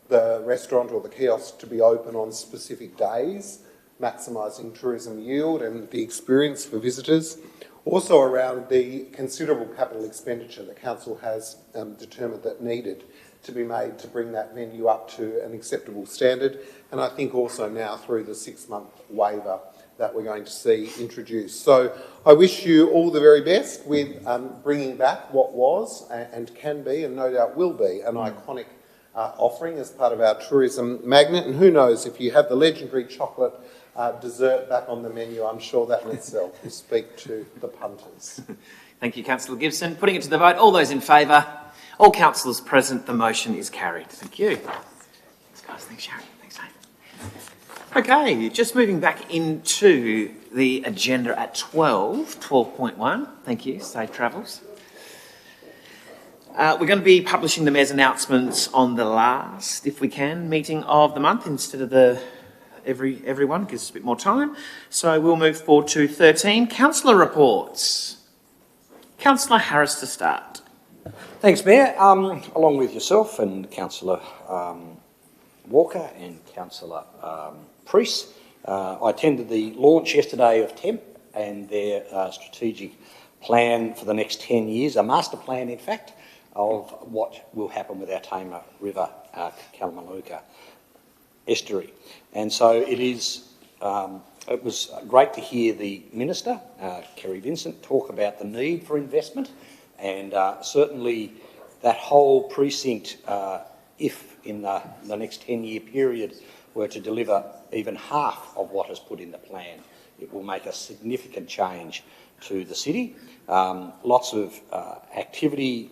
the restaurant or the kiosk to be open on specific days, maximising tourism yield and the experience for visitors. Also around the considerable capital expenditure that Council has determined that needed to be made to bring that venue up to an acceptable standard, and I think also now through the 6-month waiver that we're going to see introduced. So I wish you all the very best with bringing back what was and can be, and no doubt will be, an iconic offering as part of our tourism magnet. And who knows, if you have the legendary chocolate dessert back on the menu, I'm sure that in itself will speak to the punters. Thank you, Councillor Gibson. Putting it to the vote, all those in favour? All councillors present, the motion is carried. Thank you. Thanks, guys. Thanks, Sharon. Thanks, Dave. Okay, just moving back into the agenda at 12.1. Thank you. Safe travels. We're going to be publishing the Mayor's announcements on the last, if we can, meeting of the month instead of the everyone, gives us a bit more time. So we'll move forward to 13, councillor reports. Councillor Harris to start. Thanks, Mayor. Along with yourself and Councillor Walker and Councillor Priest, I attended the launch yesterday of TEMP and their strategic plan for the next 10 years, a master plan, in fact, of what will happen with our Tamar River Kalamalooka estuary. And so it was great to hear the Minister, Kerry Vincent, talk about the need for investment, and certainly that whole precinct, if in the next 10-year period were to deliver even half of what is put in the plan, it will make a significant change to the city. Lots of activity,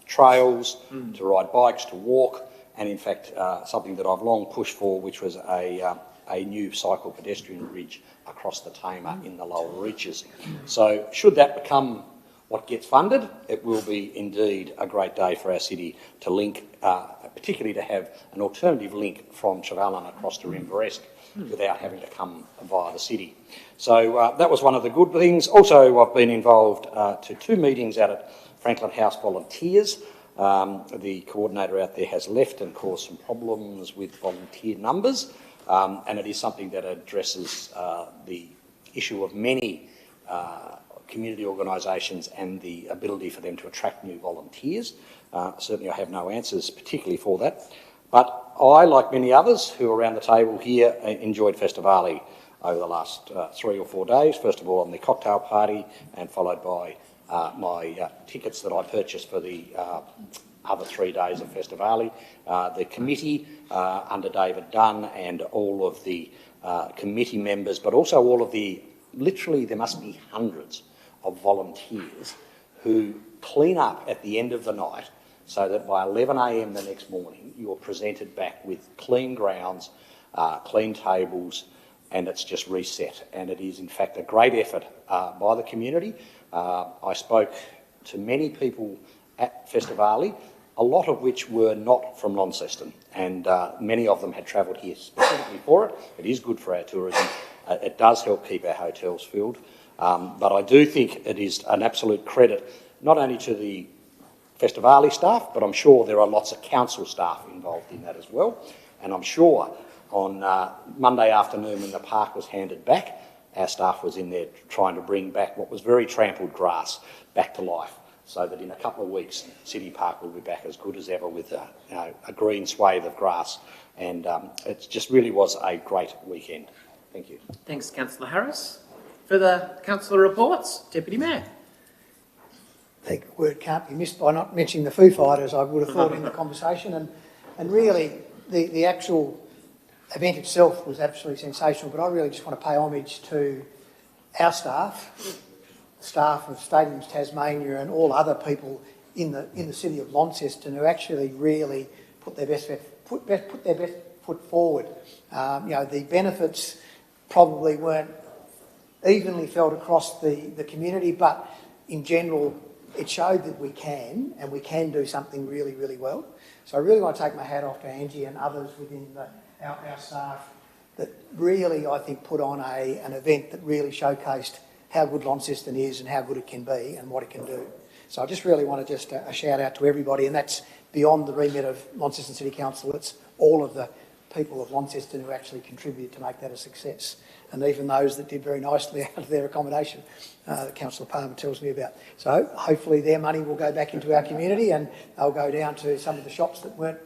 trails to ride bikes, to walk, and in fact something that I've long pushed for, which was a new cycle pedestrian bridge across the Tamar in the lower reaches. So should that become what gets funded, it will be indeed a great day for our city to link, particularly to have an alternative link from Chevelin across to Rimbaresk without having to come via the city. So that was one of the good things. Also, I've been involved to 2 meetings out at Franklin House Volunteers. The coordinator out there has left and caused some problems with volunteer numbers, and it is something that addresses the issue of many community organisations and the ability for them to attract new volunteers. Certainly I have no answers particularly for that. But I, like many others who are around the table here, enjoyed Festivali over the last 3 or 4 days. First of all on the cocktail party, and followed by my tickets that I purchased for the other 3 days of Festivali. The committee under David Dunn and all of the committee members, but also all of the, literally there must be hundreds of volunteers who clean up at the end of the night so that by 11 a.m. the next morning you're presented back with clean grounds, clean tables, and it's just reset. And it is in fact a great effort by the community. I spoke to many people at Festivali, a lot of which were not from Launceston, and many of them had travelled here specifically for it. It is good for our tourism. It does help keep our hotels filled. But I do think it is an absolute credit, not only to the Festivali staff, but I'm sure there are lots of council staff involved in that as well. And I'm sure on Monday afternoon when the park was handed back, our staff was in there trying to bring back what was very trampled grass back to life, so that in a couple of weeks, City Park will be back as good as ever with a green swathe of grass. And it just really was a great weekend. Thank you. Thanks, Councillor Harris. Further councillor reports? Deputy Mayor. I think a word can't be missed by not mentioning the Foo Fighters, I would have thought, in the conversation. And really, the actual event itself was absolutely sensational, but I really just want to pay homage to our staff, staff of Stadiums Tasmania and all other people in the city of Launceston who actually really put their best foot forward. The benefits probably weren't evenly felt across the community, but in general it showed that we can, and we can do something really, really well. So I really want to take my hat off to Angie and others within our staff that really, I think, put on an event that really showcased how good Launceston is and how good it can be and what it can do. So I just really want to just a shout out to everybody, and that's beyond the remit of Launceston City Council. It's all of the people of Launceston who actually contributed to make that a success, and even those that did very nicely out of their accommodation that Councillor Palmer tells me about. So hopefully their money will go back into our community and they'll go down to some of the shops that weren't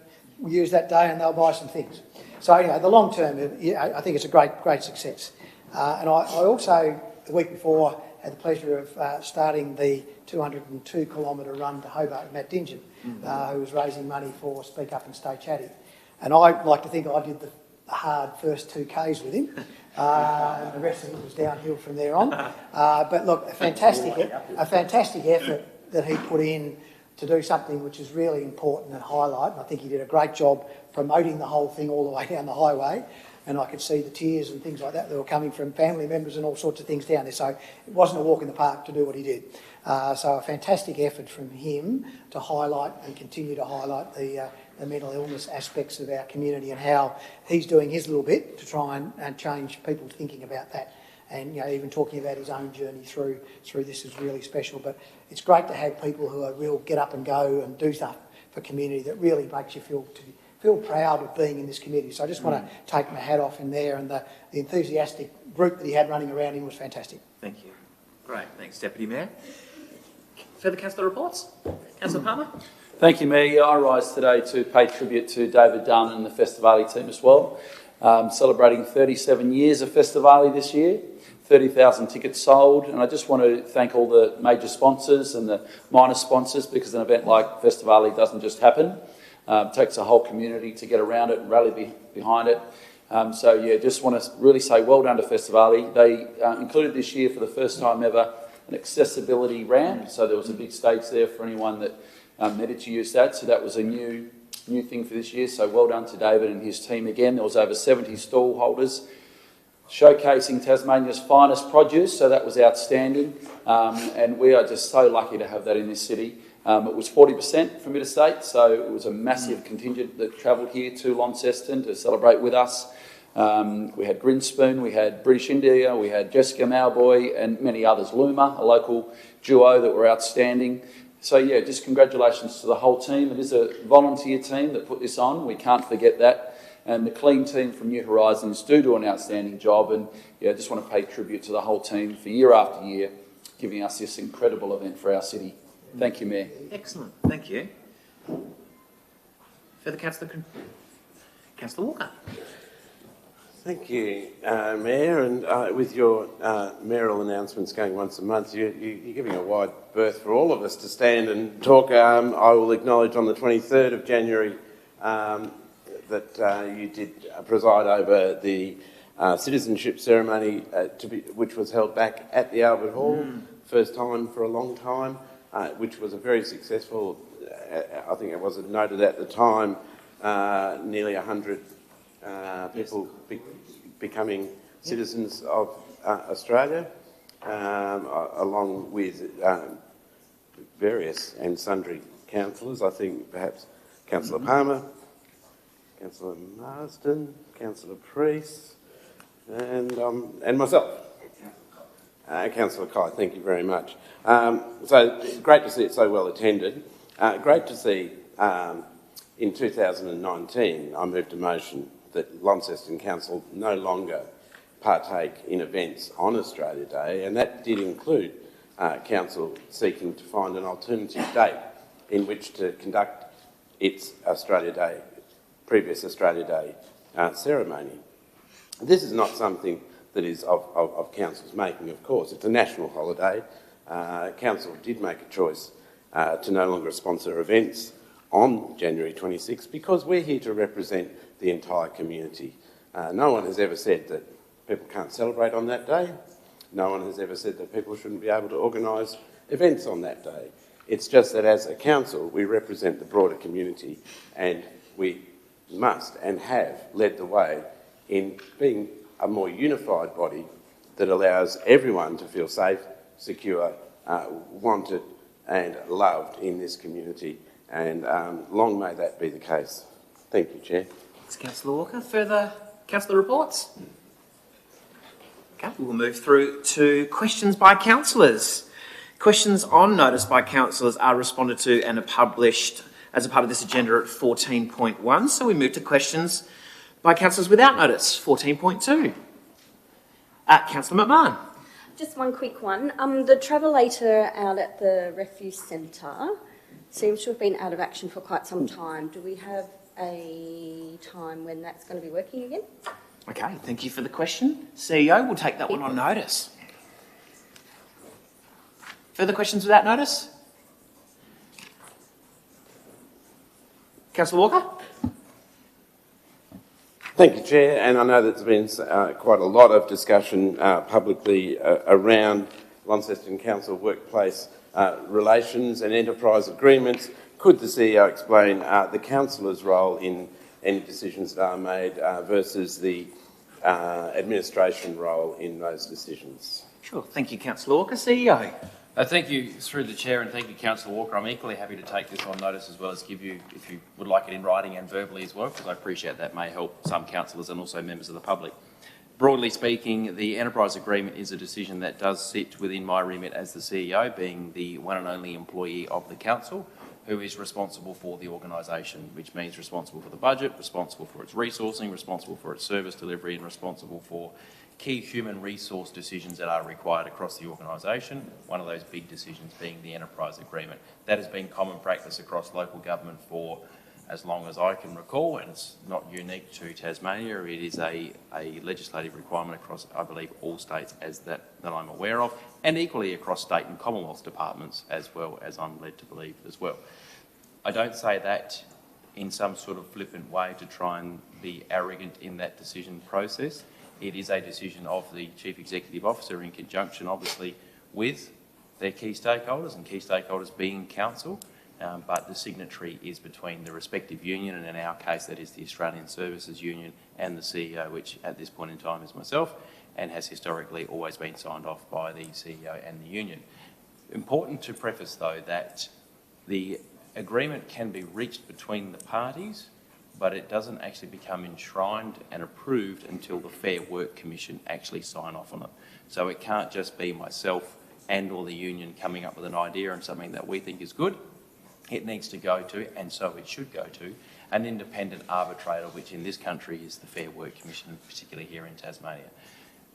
used that day and they'll buy some things. So anyway, the long term, I think it's a great success. And I also, the week before, had the pleasure of starting the 202-kilometre run to Hobart with Matt Dingen, who was raising money for Speak Up and Stay Chatty. And I like to think I did the hard first 2Ks with him, and the rest of it was downhill from there on. But look, a fantastic effort that he put in to do something which is really important and highlight. And I think he did a great job promoting the whole thing all the way down the highway. And I could see the tears and things like that were coming from family members and all sorts of things down there. So it wasn't a walk in the park to do what he did. So a fantastic effort from him to highlight and continue to highlight the mental illness aspects of our community and how he's doing his little bit to try and change people thinking about that. And even talking about his own journey through this is really special. But it's great to have people who are real get up and go and do stuff for community that really makes you feel proud of being in this community. So I just want to take my hat off in there, and the enthusiastic group that he had running around him was fantastic. Thank you. Great. Thanks, Deputy Mayor. Further councillor reports? Councillor Palmer? Thank you, Mayor. I rise today to pay tribute to David Dunn and the Festivali team as well. Celebrating 37 years of Festivali this year, 30,000 tickets sold, and I just want to thank all the major sponsors and the minor sponsors, because an event like Festivali doesn't just happen. It takes a whole community to get around it and rally behind it. Just want to really say well done to Festivali. They included this year for the first time ever an accessibility ramp, so there was a big stage there for anyone that needed to use that. So that was a new thing for this year. So well done to David and his team again. There was over 70 stall holders showcasing Tasmania's finest produce, so that was outstanding. And we are just so lucky to have that in this city. It was 40% from interstate, so it was a massive contingent that travelled here to Launceston to celebrate with us. We had Grinspoon, we had British India, we had Jessica Malboy and many others. Luma, a local duo that were outstanding. So yeah, just congratulations to the whole team. It is a volunteer team that put this on, we can't forget that. And the clean team from New Horizons do an outstanding job, and yeah, I just want to pay tribute to the whole team for year after year, giving us this incredible event for our city. Thank you, Mayor. Excellent, thank you. Further Councillor Walker. Thank you, Mayor. And with your mayoral announcements going once a month, you're giving a wide berth for all of us to stand and talk. I will acknowledge on the 23rd of January that you did preside over the citizenship ceremony which was held back at the Albert Hall, first time for a long time, which was a very successful, I think it was noted at the time, nearly 100 people becoming citizens of Australia, along with various and sundry councillors. I think perhaps Councillor Palmer, Councillor Marsden, Councillor Priest, and myself. Councillor Kai, thank you very much. So great to see it so well attended. Great to see in 2019 I moved a motion that Launceston Council no longer partake in events on Australia Day, and that did include Council seeking to find an alternative date in which to conduct its Australia Day, previous Australia Day ceremony. This is not something that is of Council's making, of course. It's a national holiday. Council did make a choice to no longer sponsor events on January 26 because we're here to represent the entire community. No one has ever said that people can't celebrate on that day. No one has ever said that people shouldn't be able to organise events on that day. It's just that as a council, we represent the broader community and we must and have led the way in being a more unified body that allows everyone to feel safe, secure, wanted and loved in this community. And long may that be the case. Thank you, Chair. Thanks, Councillor Walker. Further councillor reports? Okay, we'll move through to questions by councillors. Questions on notice by councillors are responded to and are published as a part of this agenda at 14.1. So we move to questions by councillors without notice, 14.2. Councillor McMahon. Just one quick one. The travelator out at the refuse centre seems to have been out of action for quite some time. Do we have a time when that's going to be working again? Okay, thank you for the question. CEO, we'll take that one on notice. Further questions without notice? Councillor Walker? Thank you, Chair, and I know there's been quite a lot of discussion publicly around Launceston Council workplace relations and enterprise agreements. Could the CEO explain the councillor's role in any decisions that are made versus the administration role in those decisions? Sure. Thank you, Councillor Walker. CEO. Thank you through the Chair, and thank you, Councillor Walker. I'm equally happy to take this on notice as well as give you, if you would like it in writing and verbally as well, because I appreciate that may help some councillors and also members of the public. Broadly speaking, the enterprise agreement is a decision that does sit within my remit as the CEO, being the one and only employee of the council, who is responsible for the organisation, which means responsible for the budget, responsible for its resourcing, responsible for its service delivery, and responsible for key human resource decisions that are required across the organisation, one of those big decisions being the enterprise agreement. That has been common practice across local government for as long as I can recall, and it's not unique to Tasmania. It is a legislative requirement across, I believe, all states as that I'm aware of, and equally across state and Commonwealth departments as well, as I'm led to believe as well. I don't say that in some sort of flippant way to try and be arrogant in that decision process. It is a decision of the Chief Executive Officer in conjunction, obviously, with their key stakeholders, and key stakeholders being Council, but the signatory is between the respective union, and in our case that is the Australian Services Union, and the CEO, which at this point in time is myself, and has historically always been signed off by the CEO and the union. Important to preface, though, that the agreement can be reached between the parties, but it doesn't actually become enshrined and approved until the Fair Work Commission actually sign off on it. So it can't just be myself and or the union coming up with an idea and something that we think is good. It needs to go to, and so it should go to, an independent arbitrator, which in this country is the Fair Work Commission, particularly here in Tasmania.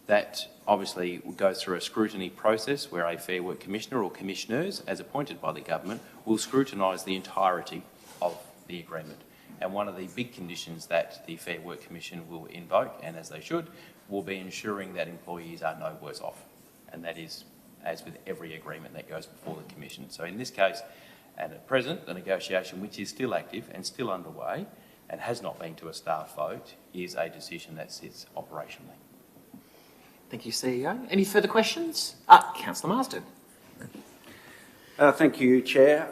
That obviously goes through a scrutiny process where a Fair Work Commissioner or commissioners, as appointed by the government, will scrutinise the entirety of the agreement. And one of the big conditions that the Fair Work Commission will invoke, and as they should, will be ensuring that employees are no worse off. And that is, as with every agreement that goes before the Commission. So in this case, and at present, the negotiation, which is still active and still underway, and has not been to a staff vote, is a decision that sits operationally. Thank you, CEO. Any further questions? Councillor Marsden. Thank you, Chair.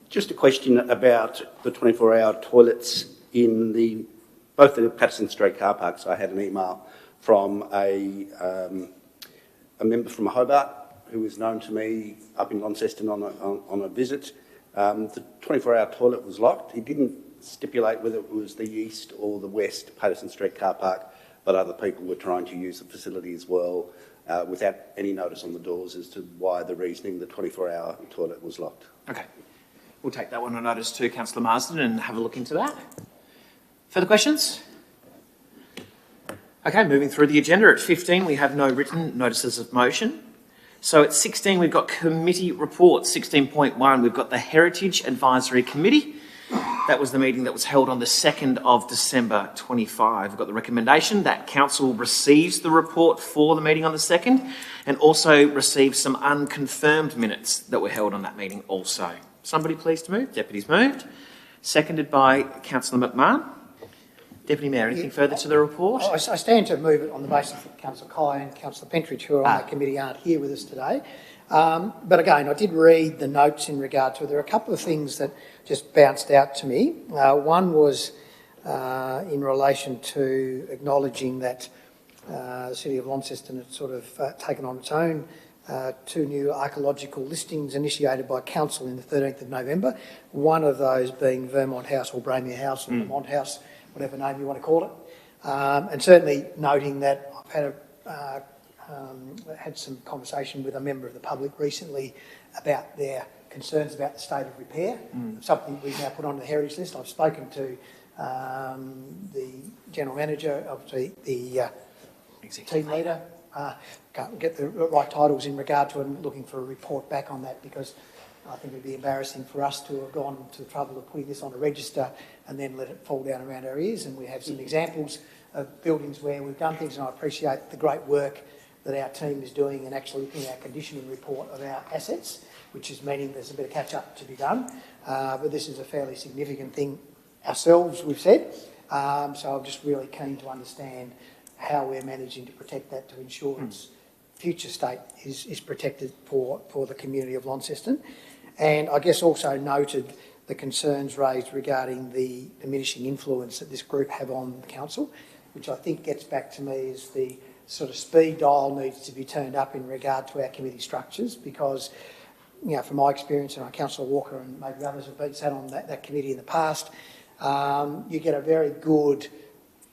Just a question about the 24-hour toilets in both the Patterson Street car parks. I had an email from a member from Hobart who was known to me up in Launceston on a visit. The 24-hour toilet was locked. He didn't stipulate whether it was the east or the west Patterson Street car park, but other people were trying to use the facility as well without any notice on the doors as to why the reasoning the 24-hour toilet was locked. Okay. We'll take that one on notice too, Councillor Marsden, and have a look into that. Further questions? Okay, moving through the agenda. At 15, we have no written notices of motion. So at 16, we've got committee reports. 16.1, we've got the Heritage Advisory Committee. That was the meeting that was held on the 2nd of December 25. We've got the recommendation that Council receives the report for the meeting on the 2nd and also receives some unconfirmed minutes that were held on that meeting also. Somebody please to move. Deputy's moved. Seconded by Councillor McMahon. Deputy Mayor, anything further to the report? I stand to move it on the basis that Councillor Kai and Councillor Pentridge, who are on that committee, aren't here with us today. But again, I did read the notes in regard to it. There are a couple of things that just bounced out to me. One was in relation to acknowledging that the City of Launceston had sort of taken on its own 2 new archaeological listings initiated by Council in the 13th of November, one of those being Vermont House or Bramia House or Vermont House, whatever name you want to call it. And certainly noting that I've had some conversation with a member of the public recently about their concerns about the state of repair, something we've now put on the heritage list. I've spoken to the general manager of the team leader. Can't get the right titles in regard to it. I'm looking for a report back on that because I think it would be embarrassing for us to have gone to the trouble of putting this on a register and then let it fall down around our ears. And we have some examples of buildings where we've done things, and I appreciate the great work that our team is doing and actually looking at our conditioning report of our assets, which is meaning there's a bit of catch-up to be done. But this is a fairly significant thing ourselves, we've said. So I'm just really keen to understand how we're managing to protect that to ensure its future state is protected for the community of Launceston. And I guess also noted the concerns raised regarding the diminishing influence that this group have on the council, which I think gets back to me is the sort of speed dial needs to be turned up in regard to our committee structures because, you know, from my experience, and Councillor Walker and maybe others have been sat on that committee in the past, you get a very good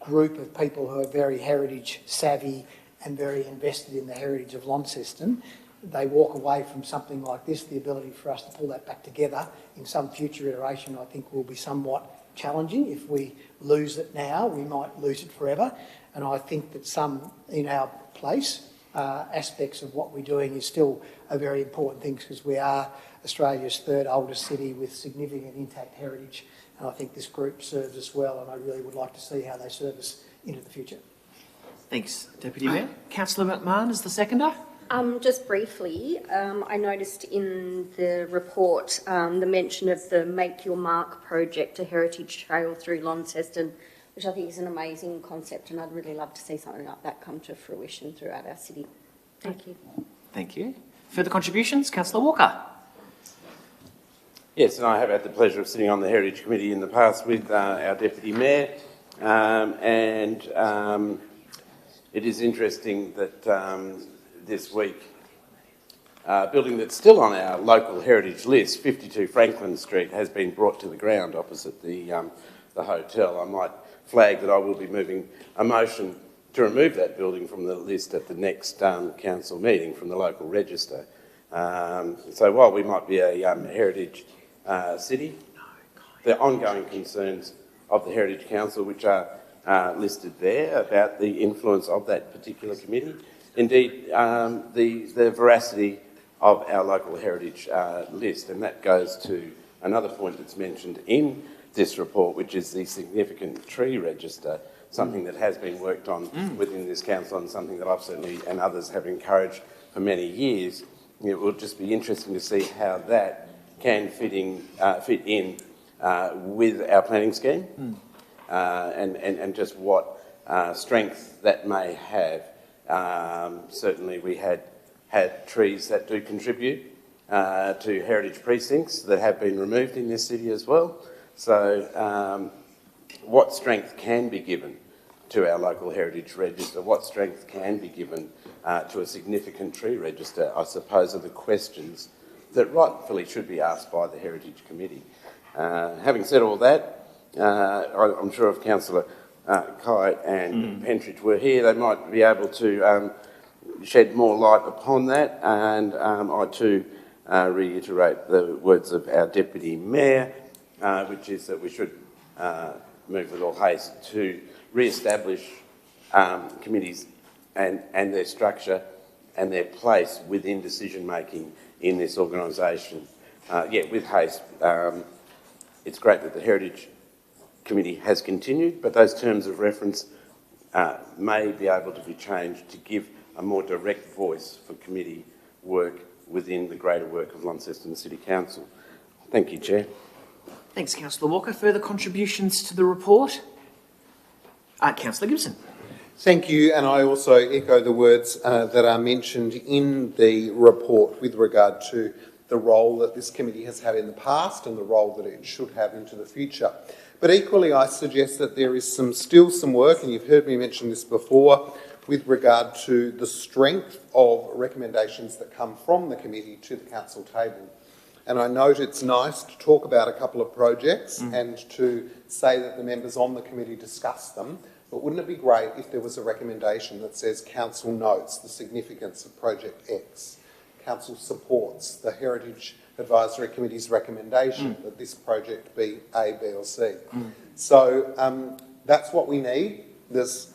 group of people who are very heritage savvy and very invested in the heritage of Launceston. They walk away from something like this, the ability for us to pull that back together in some future iteration I think will be somewhat challenging. If we lose it now, we might lose it forever. And I think that some in our place, aspects of what we're doing is still a very important thing because we are Australia's 3rd oldest city with significant intact heritage. And I think this group serves us well, and I really would like to see how they serve us into the future. Thanks, Deputy Mayor. Councillor McMahon is the seconder. Just briefly, I noticed in the report the mention of the Make Your Mark project, a heritage trail through Launceston, which I think is an amazing concept, and I'd really love to see something like that come to fruition throughout our city. Thank you. Thank you. Further contributions? Councillor Walker. Yes, and I have had the pleasure of sitting on the Heritage Committee in the past with our Deputy Mayor, it is interesting that this week, a building that's still on our local heritage list, 52 Franklin Street, has been brought to the ground opposite the hotel. I might flag that I will be moving a motion to remove that building from the list at the next council meeting from the local register. So while we might be a heritage city, the ongoing concerns of the Heritage Council, which are listed there about the influence of that particular committee, indeed the veracity of our local heritage list, and that goes to another point that's mentioned in this report, which is the significant tree register, something that has been worked on within this council and something that I've certainly and others have encouraged for many years. It will just be interesting to see how that can fit in with our planning scheme and just what strength that may have Certainly we had trees that do contribute to heritage precincts that have been removed in this city as well. So what strength can be given to our local heritage register? What strength can be given to a significant tree register, I suppose, are the questions that rightfully should be asked by the Heritage Committee. Having said all that, I'm sure if Councillor Kite and Pentridge were here, they might be able to shed more light upon that. And I too reiterate the words of our Deputy Mayor, which is that we should move with all haste to re-establish committees and their structure and their place within decision-making in this organisation. With haste. It's great that the Heritage Committee has continued, but those terms of reference may be able to be changed to give a more direct voice for committee work within the greater work of Launceston City Council. Thank you, Chair. Thanks, Councillor Walker. Further contributions to the report? Councillor Gibson. Thank you, and I also echo the words that are mentioned in the report with regard to the role that this committee has had in the past and the role that it should have into the future. But equally, I suggest that there is still some work, and you've heard me mention this before, with regard to the strength of recommendations that come from the committee to the council table. And I note it's nice to talk about a couple of projects and to say that the members on the committee discuss them, but wouldn't it be great if there was a recommendation that says council notes the significance of Project X? Council supports the Heritage Advisory Committee's recommendation that this project be A, B or C. So that's what we need. There's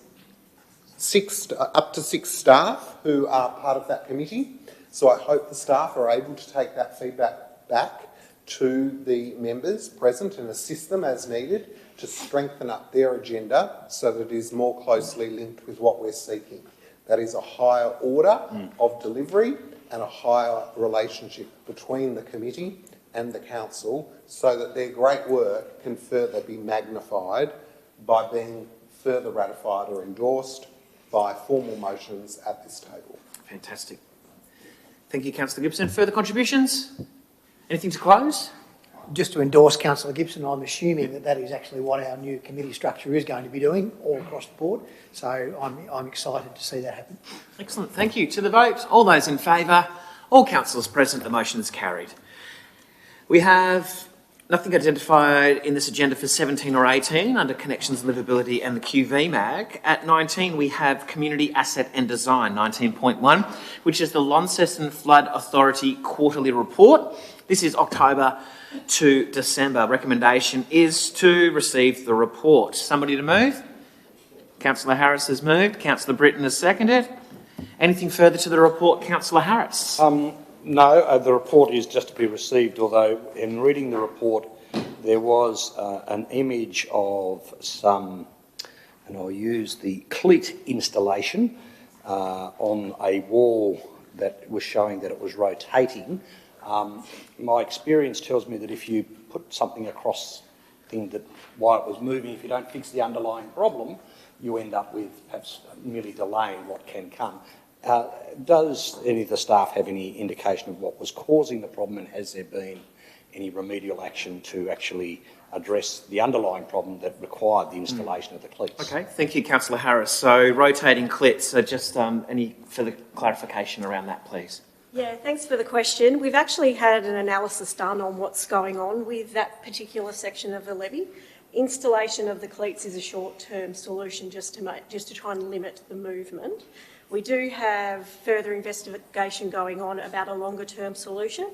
up to six staff who are part of that committee. So I hope the staff are able to take that feedback back to the members present and assist them as needed to strengthen up their agenda so that it is more closely linked with what we're seeking. That is a higher order of delivery and a higher relationship between the committee and the council so that their great work can further be magnified by being further ratified or endorsed by formal motions at this table. Fantastic. Thank you, Councillor Gibson. Further contributions? Anything to close? Just to endorse Councillor Gibson, I'm assuming that that is actually what our new committee structure is going to be doing all across the board. So I'm excited to see that happen. Excellent. Thank you. To the vote, all those in favour, all councillors present, the motion is carried. We have nothing identified in this agenda for 17 or 18 under Connections, Livability and the QV mag. At 19, we have Community Asset and Design, 19.1, which is the Launceston Flood Authority Quarterly Report. This is October to December. Recommendation is to receive the report. Somebody to move? Councillor Harris has moved. Councillor Britton has seconded. Anything further to the report, Councillor Harris? No, the report is just to be received, although in reading the report there was an image of some, and I'll use the cleat installation on a wall that was showing that it was rotating. My experience tells me that if you put something across thing that while it was moving, if you don't fix the underlying problem, you end up with perhaps merely delaying what can come. Does any of the staff have any indication of what was causing the problem, and has there been any remedial action to actually address the underlying problem that required the installation of the cleats? Okay, thank you, Councillor Harris. So rotating cleats, so just any further clarification around that, please? Yeah, thanks for the question. We've actually had an analysis done on what's going on with that particular section of the levee. Installation of the cleats is a short-term solution just to try and limit the movement. We do have further investigation going on about a longer-term solution,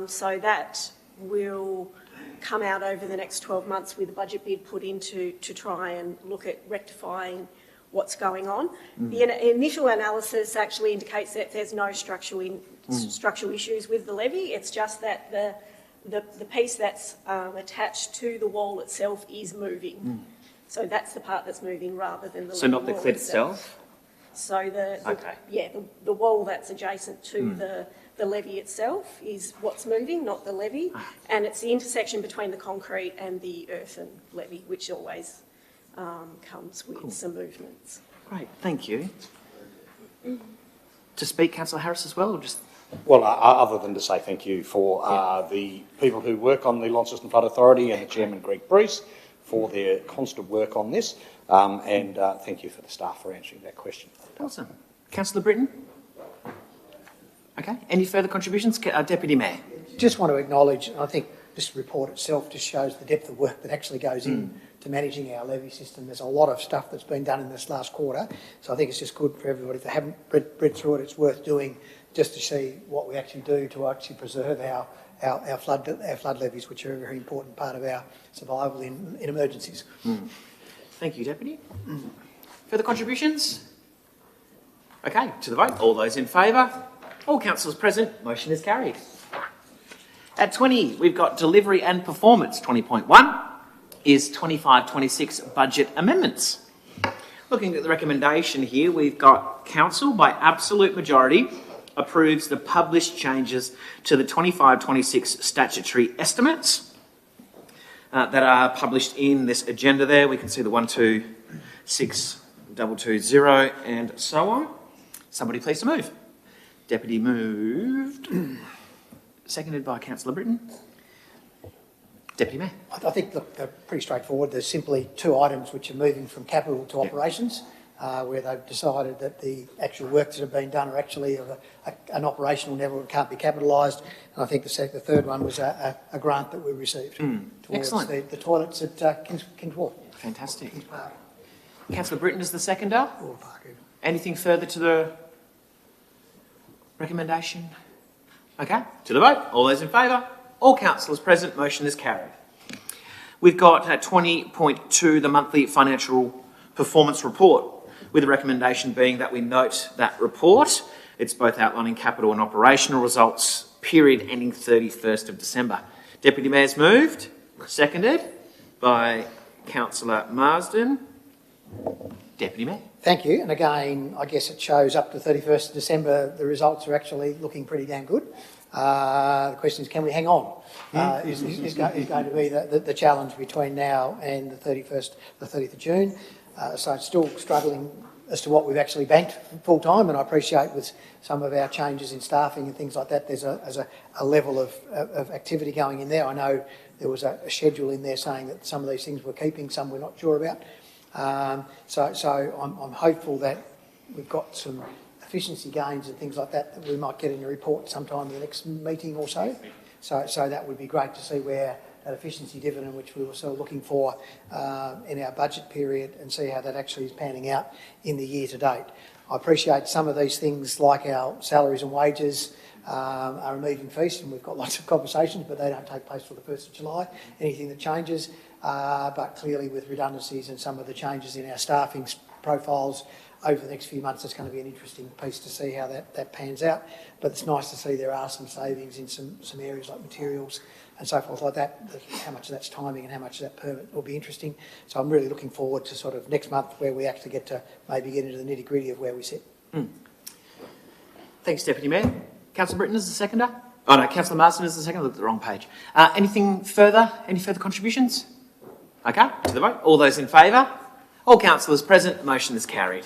so that will come out over the next 12 months with a budget bid put into to try and look at rectifying what's going on. The initial analysis actually indicates that there's no structural issues with the levee. It's just that the piece that's attached to the wall itself is moving. So that's the part that's moving rather than the So not the clit itself? So the wall that's adjacent to the levee itself is what's moving, not the levee, and it's the intersection between the concrete and the earthen levee, which always comes with some movements. Great, thank you. to speak, Councillor Harris, as well, or just... Well, other than to say thank you for the people who work on the Launceston Flood Authority and the Chairman, Greg Bruce, for their constant work on this, and thank you for the staff for answering that question. Awesome. Councillor Britton? Okay. Any further contributions? Deputy Mayor. Just want to acknowledge, I think this report itself just shows the depth of work that actually goes in to managing our levy system. There's a lot of stuff that's been done in this last quarter, so I think it's just good for everybody. If they haven't read through it, it's worth doing just to see what we actually do to actually preserve our flood levies, which are a very important part of our survival in emergencies. Thank you, Deputy. Further contributions? Okay, to the vote. All those in favour? All councillors present. Motion is carried. At 20, we've got delivery and performance. 20.1 is 25-26 budget amendments. Looking at the recommendation here, we've got council by absolute majority approves the published changes to the 25-26 statutory estimates that are published in this agenda there. We can see the 126,220 and so on. Somebody please to move. Deputy moved. Seconded by Councillor Britton. Deputy Mayor. I think, look, they're pretty straightforward. There's simply two items which are moving from capital to operations, where they've decided that the actual works that have been done are actually of an operational level and can't be capitalised. And I think the third one was a grant that we received towards the toilets at Kings Wharf. Fantastic. Councillor Britton is the seconder. Anything further to the recommendation? Okay, to the vote. All those in favour? All councillors present. Motion is carried. We've got 20.2, the monthly financial performance report, with the recommendation being that we note that report. It's both outlining capital and operational results, period ending 31st of December. Deputy Mayor's moved, seconded by Councillor Marsden. Deputy Mayor. Thank you. And again, I guess it shows up to 31st of December, the results are actually looking pretty damn good. The question is, can we hang on? Is going to be the challenge between now and the 30th of June. So it's still struggling as to what we've actually banked full time, and I appreciate with some of our changes in staffing and things like that, there's a level of activity going in there. I know there was a schedule in there saying that some of these things we're keeping, some we're not sure about. So I'm hopeful that we've got some efficiency gains and things like that we might get in a report sometime in the next meeting or so. So that would be great to see where that efficiency dividend, which we were sort of looking for in our budget period, and see how that actually is panning out in the year to date. I appreciate some of these things like our salaries and wages are a moving feast, and we've got lots of conversations, but they don't take place till the 1st of July. Anything that changes, but clearly with redundancies and some of the changes in our staffing profiles over the next few months, it's going to be an interesting piece to see how that pans out. But it's nice to see there are some savings in some areas like materials and so forth like that. How much of that's timing and how much of that permit will be interesting. So I'm really looking forward to sort of next month where we actually get to maybe get into the nitty gritty of where we sit. Thanks, Deputy Mayor. Councillor Britton is the seconder. Oh no, Councillor Marsden is the seconder. I looked at the wrong page. Anything further? Any further contributions? Okay, to the vote. All those in favour? All councillors present. The motion is carried.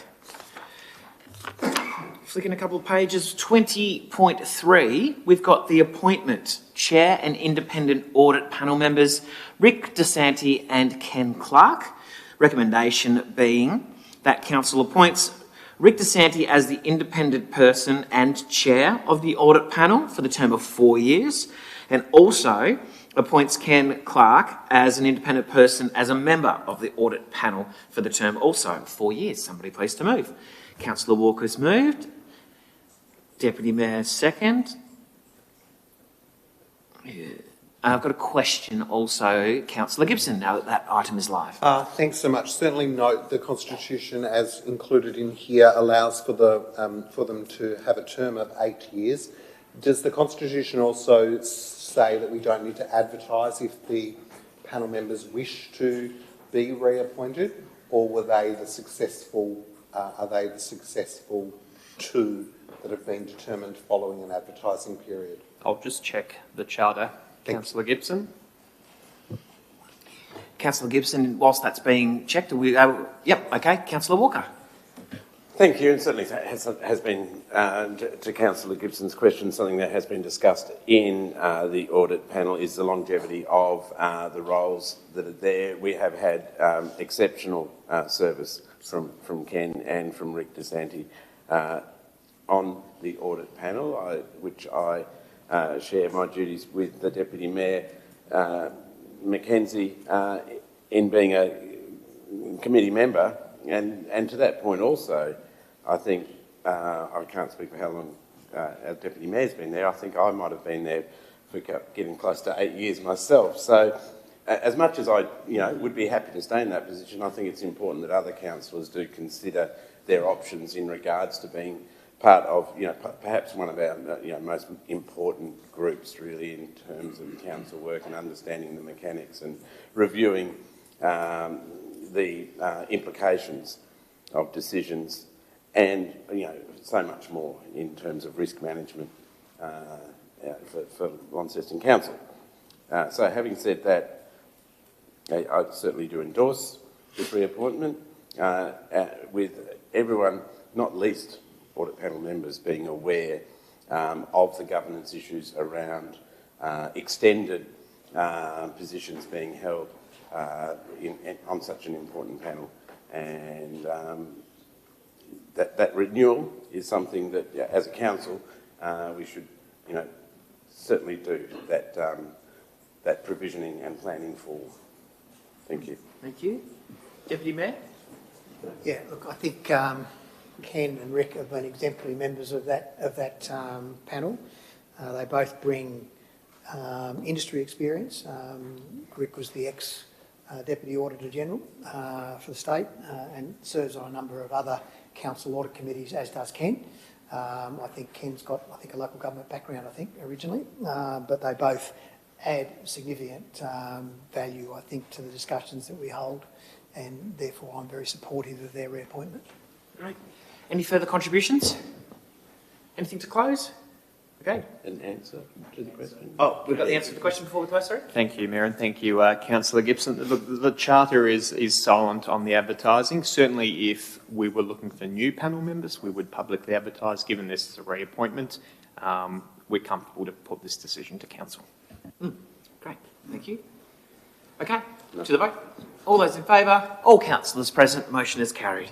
Flicking a couple of pages, 20.3, we've got the appointment, Chair and Independent Audit Panel members, Rick DeSanti and Ken Clark. Recommendation being that Council appoints Rick DeSanti as the independent person and Chair of the Audit Panel for the term of 4 years, and also appoints Ken Clark as an independent person as a member of the Audit Panel for the term also of 4 years. Somebody please to move. Councillor Walker's moved. Deputy Mayor second. I've got a question also, Councillor Gibson, now that that item is live. Thanks so much. Certainly note the Constitution as included in here allows for them to have a term of 8 years. Does the Constitution also say that we don't need to advertise if the panel members wish to be reappointed, or were they the successful? Are they the successful two that have been determined following an advertising period? I'll just check the charter. Councillor Gibson. Councillor Gibson, whilst that's being checked, are we able... Yep, okay. Councillor Walker. Thank you, and certainly has been, to Councillor Gibson's question, something that has been discussed in the audit panel is the longevity of the roles that are there. We have had exceptional service from Ken and from Rick DeSanti on the audit panel, which I share my duties with the Deputy Mayor Mackenzie in being a committee member, and to that point also, I think, I can't speak for how long our Deputy Mayor's been there. I think I might have been there for getting close to 8 years myself. So as much as I would be happy to stay in that position, I think it's important that other councillors do consider their options in regards to being part of, perhaps one of our most important groups really in terms of council work and understanding the mechanics and reviewing the implications of decisions and so much more in terms of risk management for Launceston Council. So having said that, I certainly do endorse this reappointment with everyone, not least audit panel members, being aware of the governance issues around extended positions being held on such an important panel, and that renewal is something that, as a council, we should, certainly do that provisioning and planning for. Thank you. Thank you. Deputy Mayor? Yeah, look, I think Ken and Rick have been exemplary members of that panel. They both bring industry experience. Rick was the ex-Deputy Auditor General for the state and serves on a number of other council audit committees, as does Ken. I think Ken's got, a local government background, originally, but they both add significant value, I think, to the discussions that we hold, and therefore I'm very supportive of their reappointment. Great. Any further contributions? Anything to close? Okay. An answer to the question. Oh, we've got the answer to the question before we close, sorry? Thank you, Mayor, and thank you, Councillor Gibson. The Charter is silent on the advertising. Certainly if we were looking for new panel members, we would publicly advertise. Given this is a reappointment, we're comfortable to put this decision to Council. Great, thank you. Okay, to the vote. All those in favour? All councillors present, motion is carried.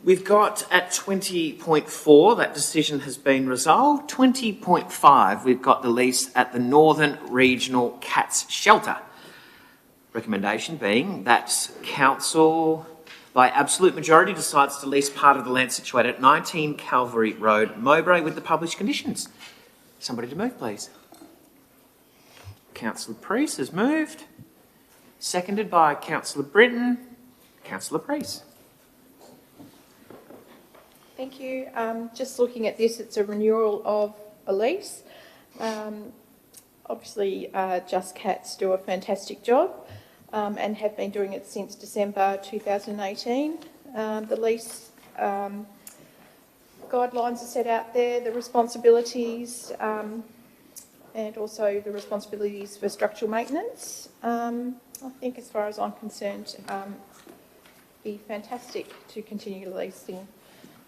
We've got at 20.4, that decision has been resolved. 20.5, we've got the lease at the Northern Regional Cats Shelter. Recommendation being that council, by absolute majority, decides to lease part of the land situated at 19 Calvary Road, Mowbray, with the published conditions. Somebody to move, please. Councillor Priest has moved. Seconded by Councillor Britton. Councillor Priest. Thank you. Just looking at this, it's a renewal of a lease. Obviously, Just Cats do a fantastic job and have been doing it since December 2018. The lease guidelines are set out there, the responsibilities and also the responsibilities for structural maintenance. I think as far as I'm concerned, it'd be fantastic to continue leasing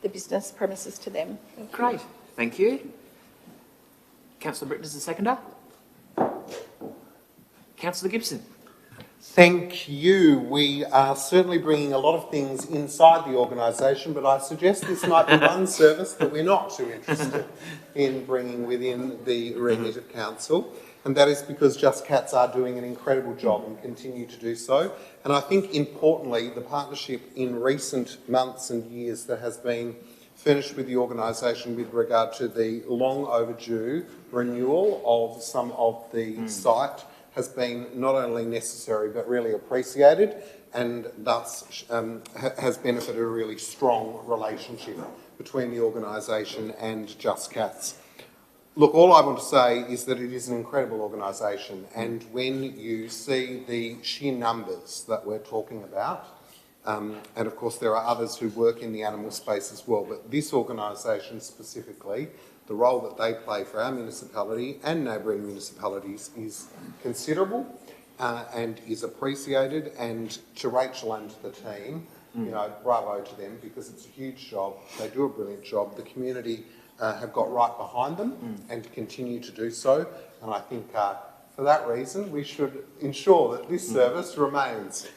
the business premises to them. Great, thank you. Councillor Britton is the seconder. Councillor Gibson. Thank you. We are certainly bringing a lot of things inside the organisation, but I suggest this might be one service that we're not too interested in bringing within the remit of council, and that is because Just Cats are doing an incredible job and continue to do so. And I think, importantly, the partnership in recent months and years that has been finished with the organisation with regard to the long overdue renewal of some of the site has been not only necessary but really appreciated, and thus has benefited a really strong relationship between the organisation and Just Cats. Look, all I want to say is that it is an incredible organisation, and when you see the sheer numbers that we're talking about, and of course there are others who work in the animal space as well, but this organisation specifically, the role that they play for our municipality and neighbouring municipalities is considerable and is appreciated. And to Rachel and to the team, You know, bravo to them, because it's a huge job. They do a brilliant job. The community have got right behind them and continue to do so. And I think for that reason, we should ensure that this service remains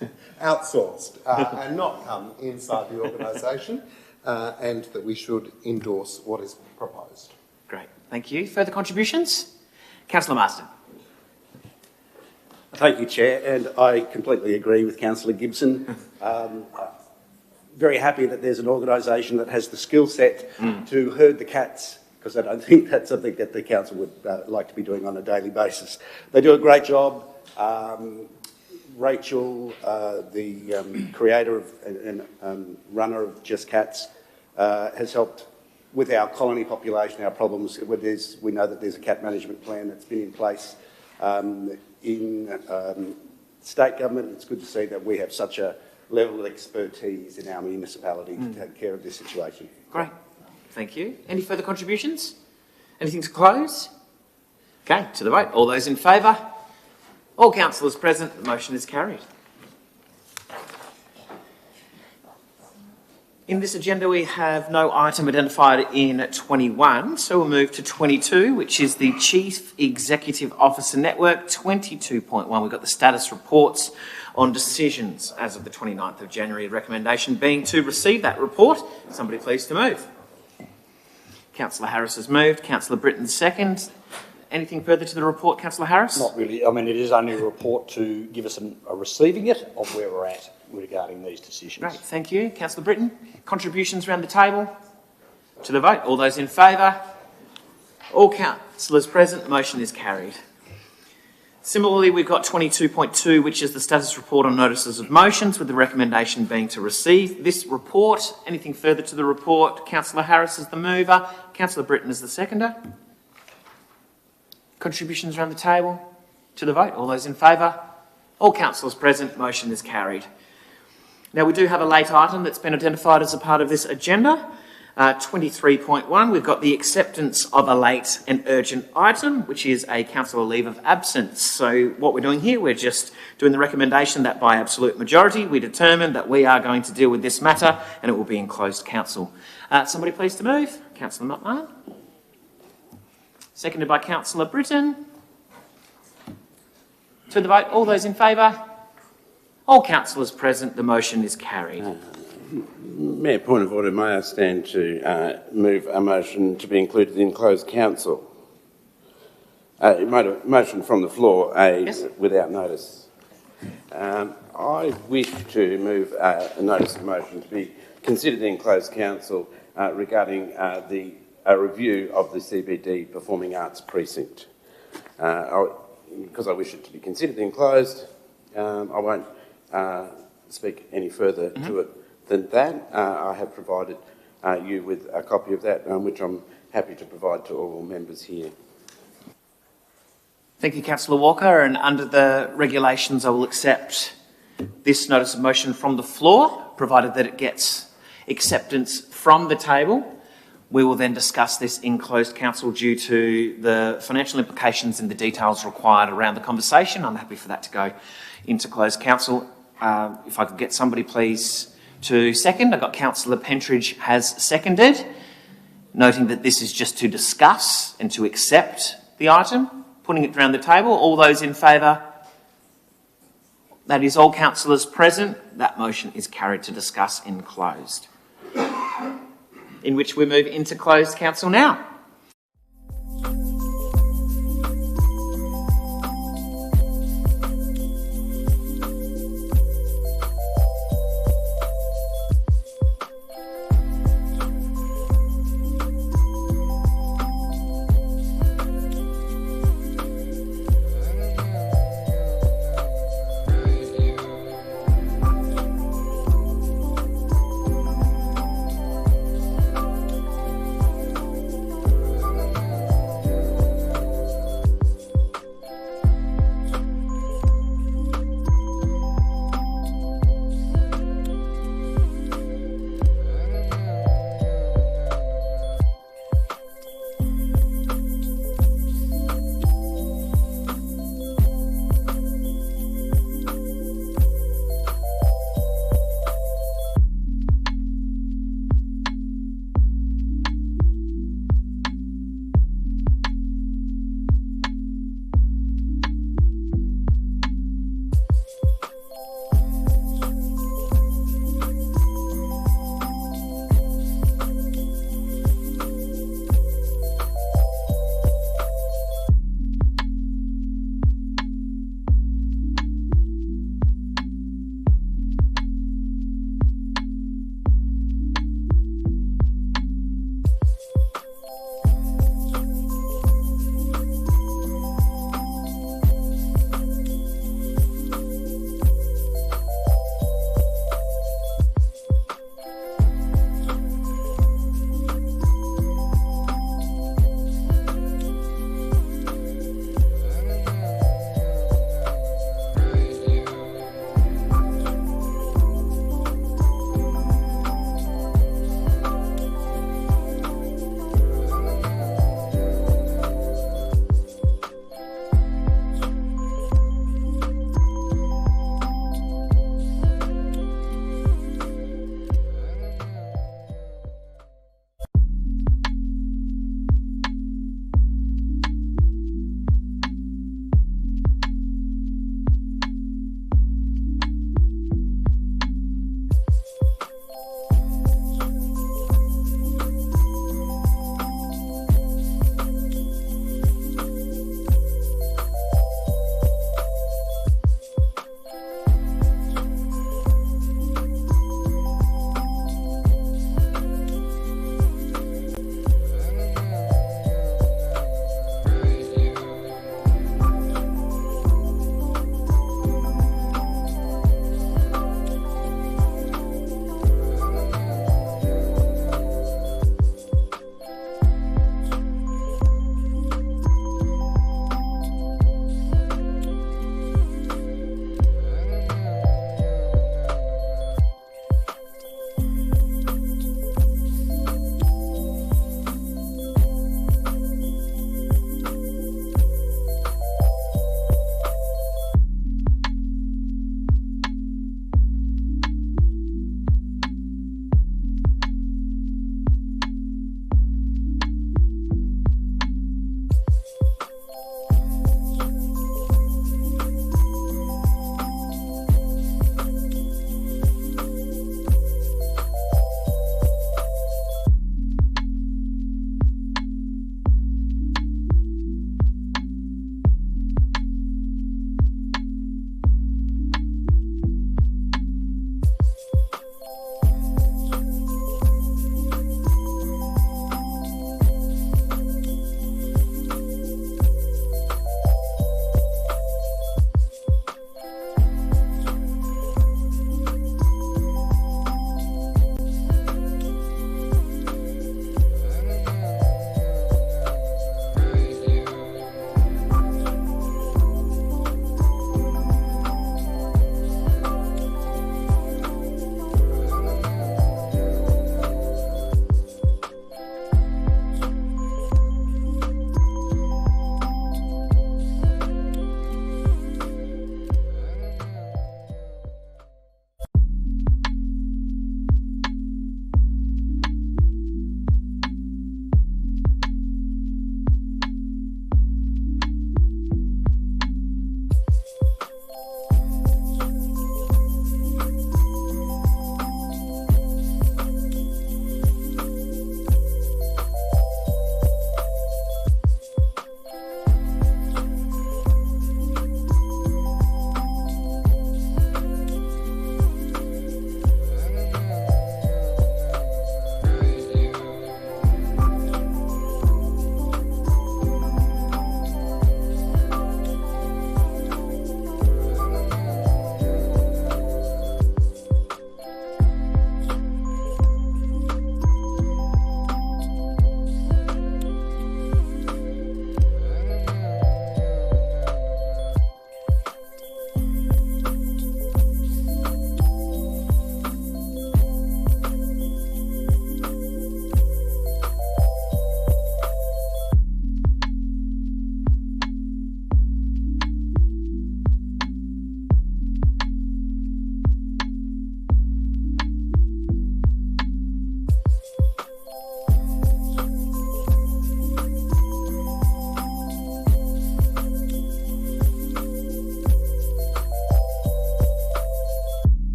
outsourced and not come inside the organisation, and that we should endorse what is proposed. Great, thank you. Further contributions? Councillor Marston. Thank you, Chair, and I completely agree with Councillor Gibson. Very happy that there's an organisation that has the skill set to herd the cats, because I don't think that's something that the council would like to be doing on a daily basis. They do a great job. Rachel, the creator of and runner of Just Cats, has helped with our colony population, our problems. We know that there's a cat management plan that's been in place in state government. It's good to see that we have such a level of expertise in our municipality to take care of this situation. Great, thank you. Any further contributions? Anything to close? Okay, to the vote. All those in favour? All councillors present, the motion is carried. In this agenda, we have no item identified in 21, so we'll move to 22, which is the Chief Executive Officer Network. 22.1, we've got the status reports on decisions as of the 29th of January. The recommendation being to receive that report. Somebody please to move. Councillor Harris has moved. Councillor Britton second. Anything further to the report, Councillor Harris? Not really. I mean, it is only a report to give us a receiving it of where we're at regarding these decisions. Great, thank you. Councillor Britton, contributions around the table? To the vote. All those in favour? All councillors present, the motion is carried. Similarly, we've got 22.2, which is the status report on notices of motions, with the recommendation being to receive this report. Anything further to the report? Councillor Harris is the mover. Councillor Britton is the seconder. Contributions around the table? To the vote. All those in favour? All councillors present, motion is carried. Now, we do have a late item that's been identified as a part of this agenda. 23.1, we've got the acceptance of a late and urgent item, which is a councillor leave of absence. So what we're doing here, we're just doing the recommendation that by absolute majority, we determine that we are going to deal with this matter and it will be in closed council. Somebody please to move. Councillor McMahon. Seconded by Councillor Britton. To the vote, all those in favour? All councillors present, the motion is carried. Mayor, point of order, may I stand to move a motion to be included in closed council? Motion from the floor, yes. Without notice. I wish to move a notice of motion to be considered in closed council regarding a review of the CBD Performing Arts Precinct. Because I wish it to be considered in closed, I won't speak any further to it than that. I have provided you with a copy of that, which I'm happy to provide to all members here. Thank you, Councillor Walker. And under the regulations, I will accept this notice of motion from the floor, provided that it gets acceptance from the table. We will then discuss this in closed council due to the financial implications and the details required around the conversation. I'm happy for that to go into closed council. If I could get somebody please to second. I've got Councillor Pentridge has seconded, noting that this is just to discuss and to accept the item, putting it around the table. All those in favour? That is all councillors present. That motion is carried to discuss in closed. In which we move into closed council now.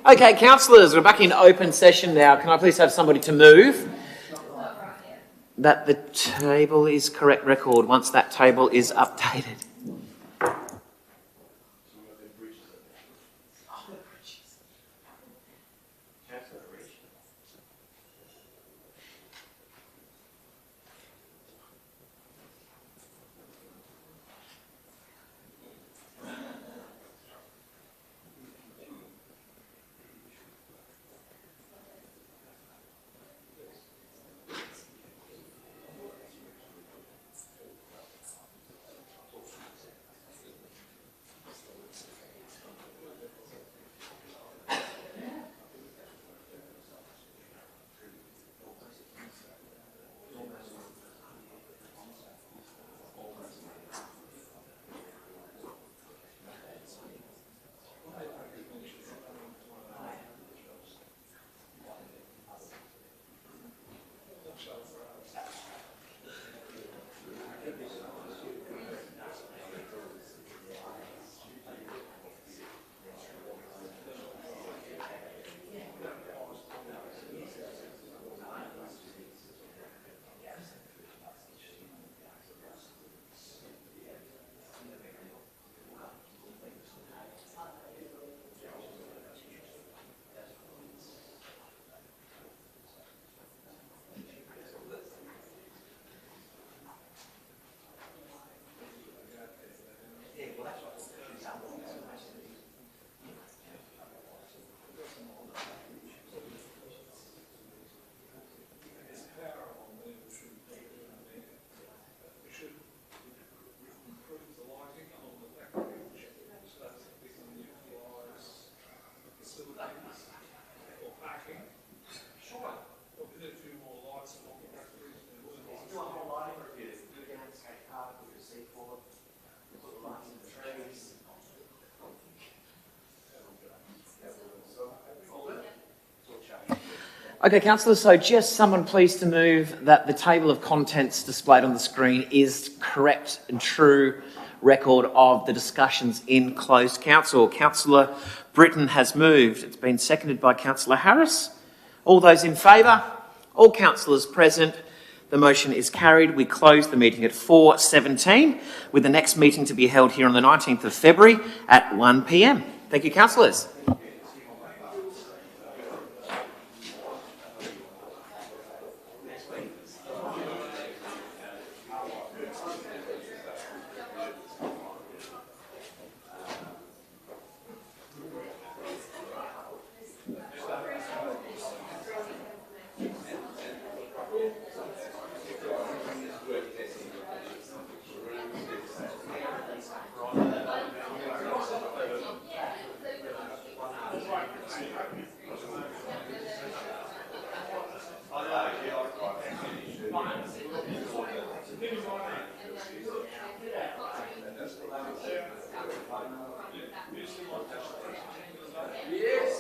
Okay, councillors, we're back in open session now. Can I please have somebody to move that the table is correct record once that table is updated? Okay, councillors, so just someone please to move that the table of contents displayed on the screen is correct and true record of the discussions in closed council. Councillor Britton has moved. It's been seconded by Councillor Harris. All those in favour? All councillors present. The motion is carried. We close the meeting at 4:17, with the next meeting to be held here on the 19th of February at 1 p.m. Thank you, councillors. Yes.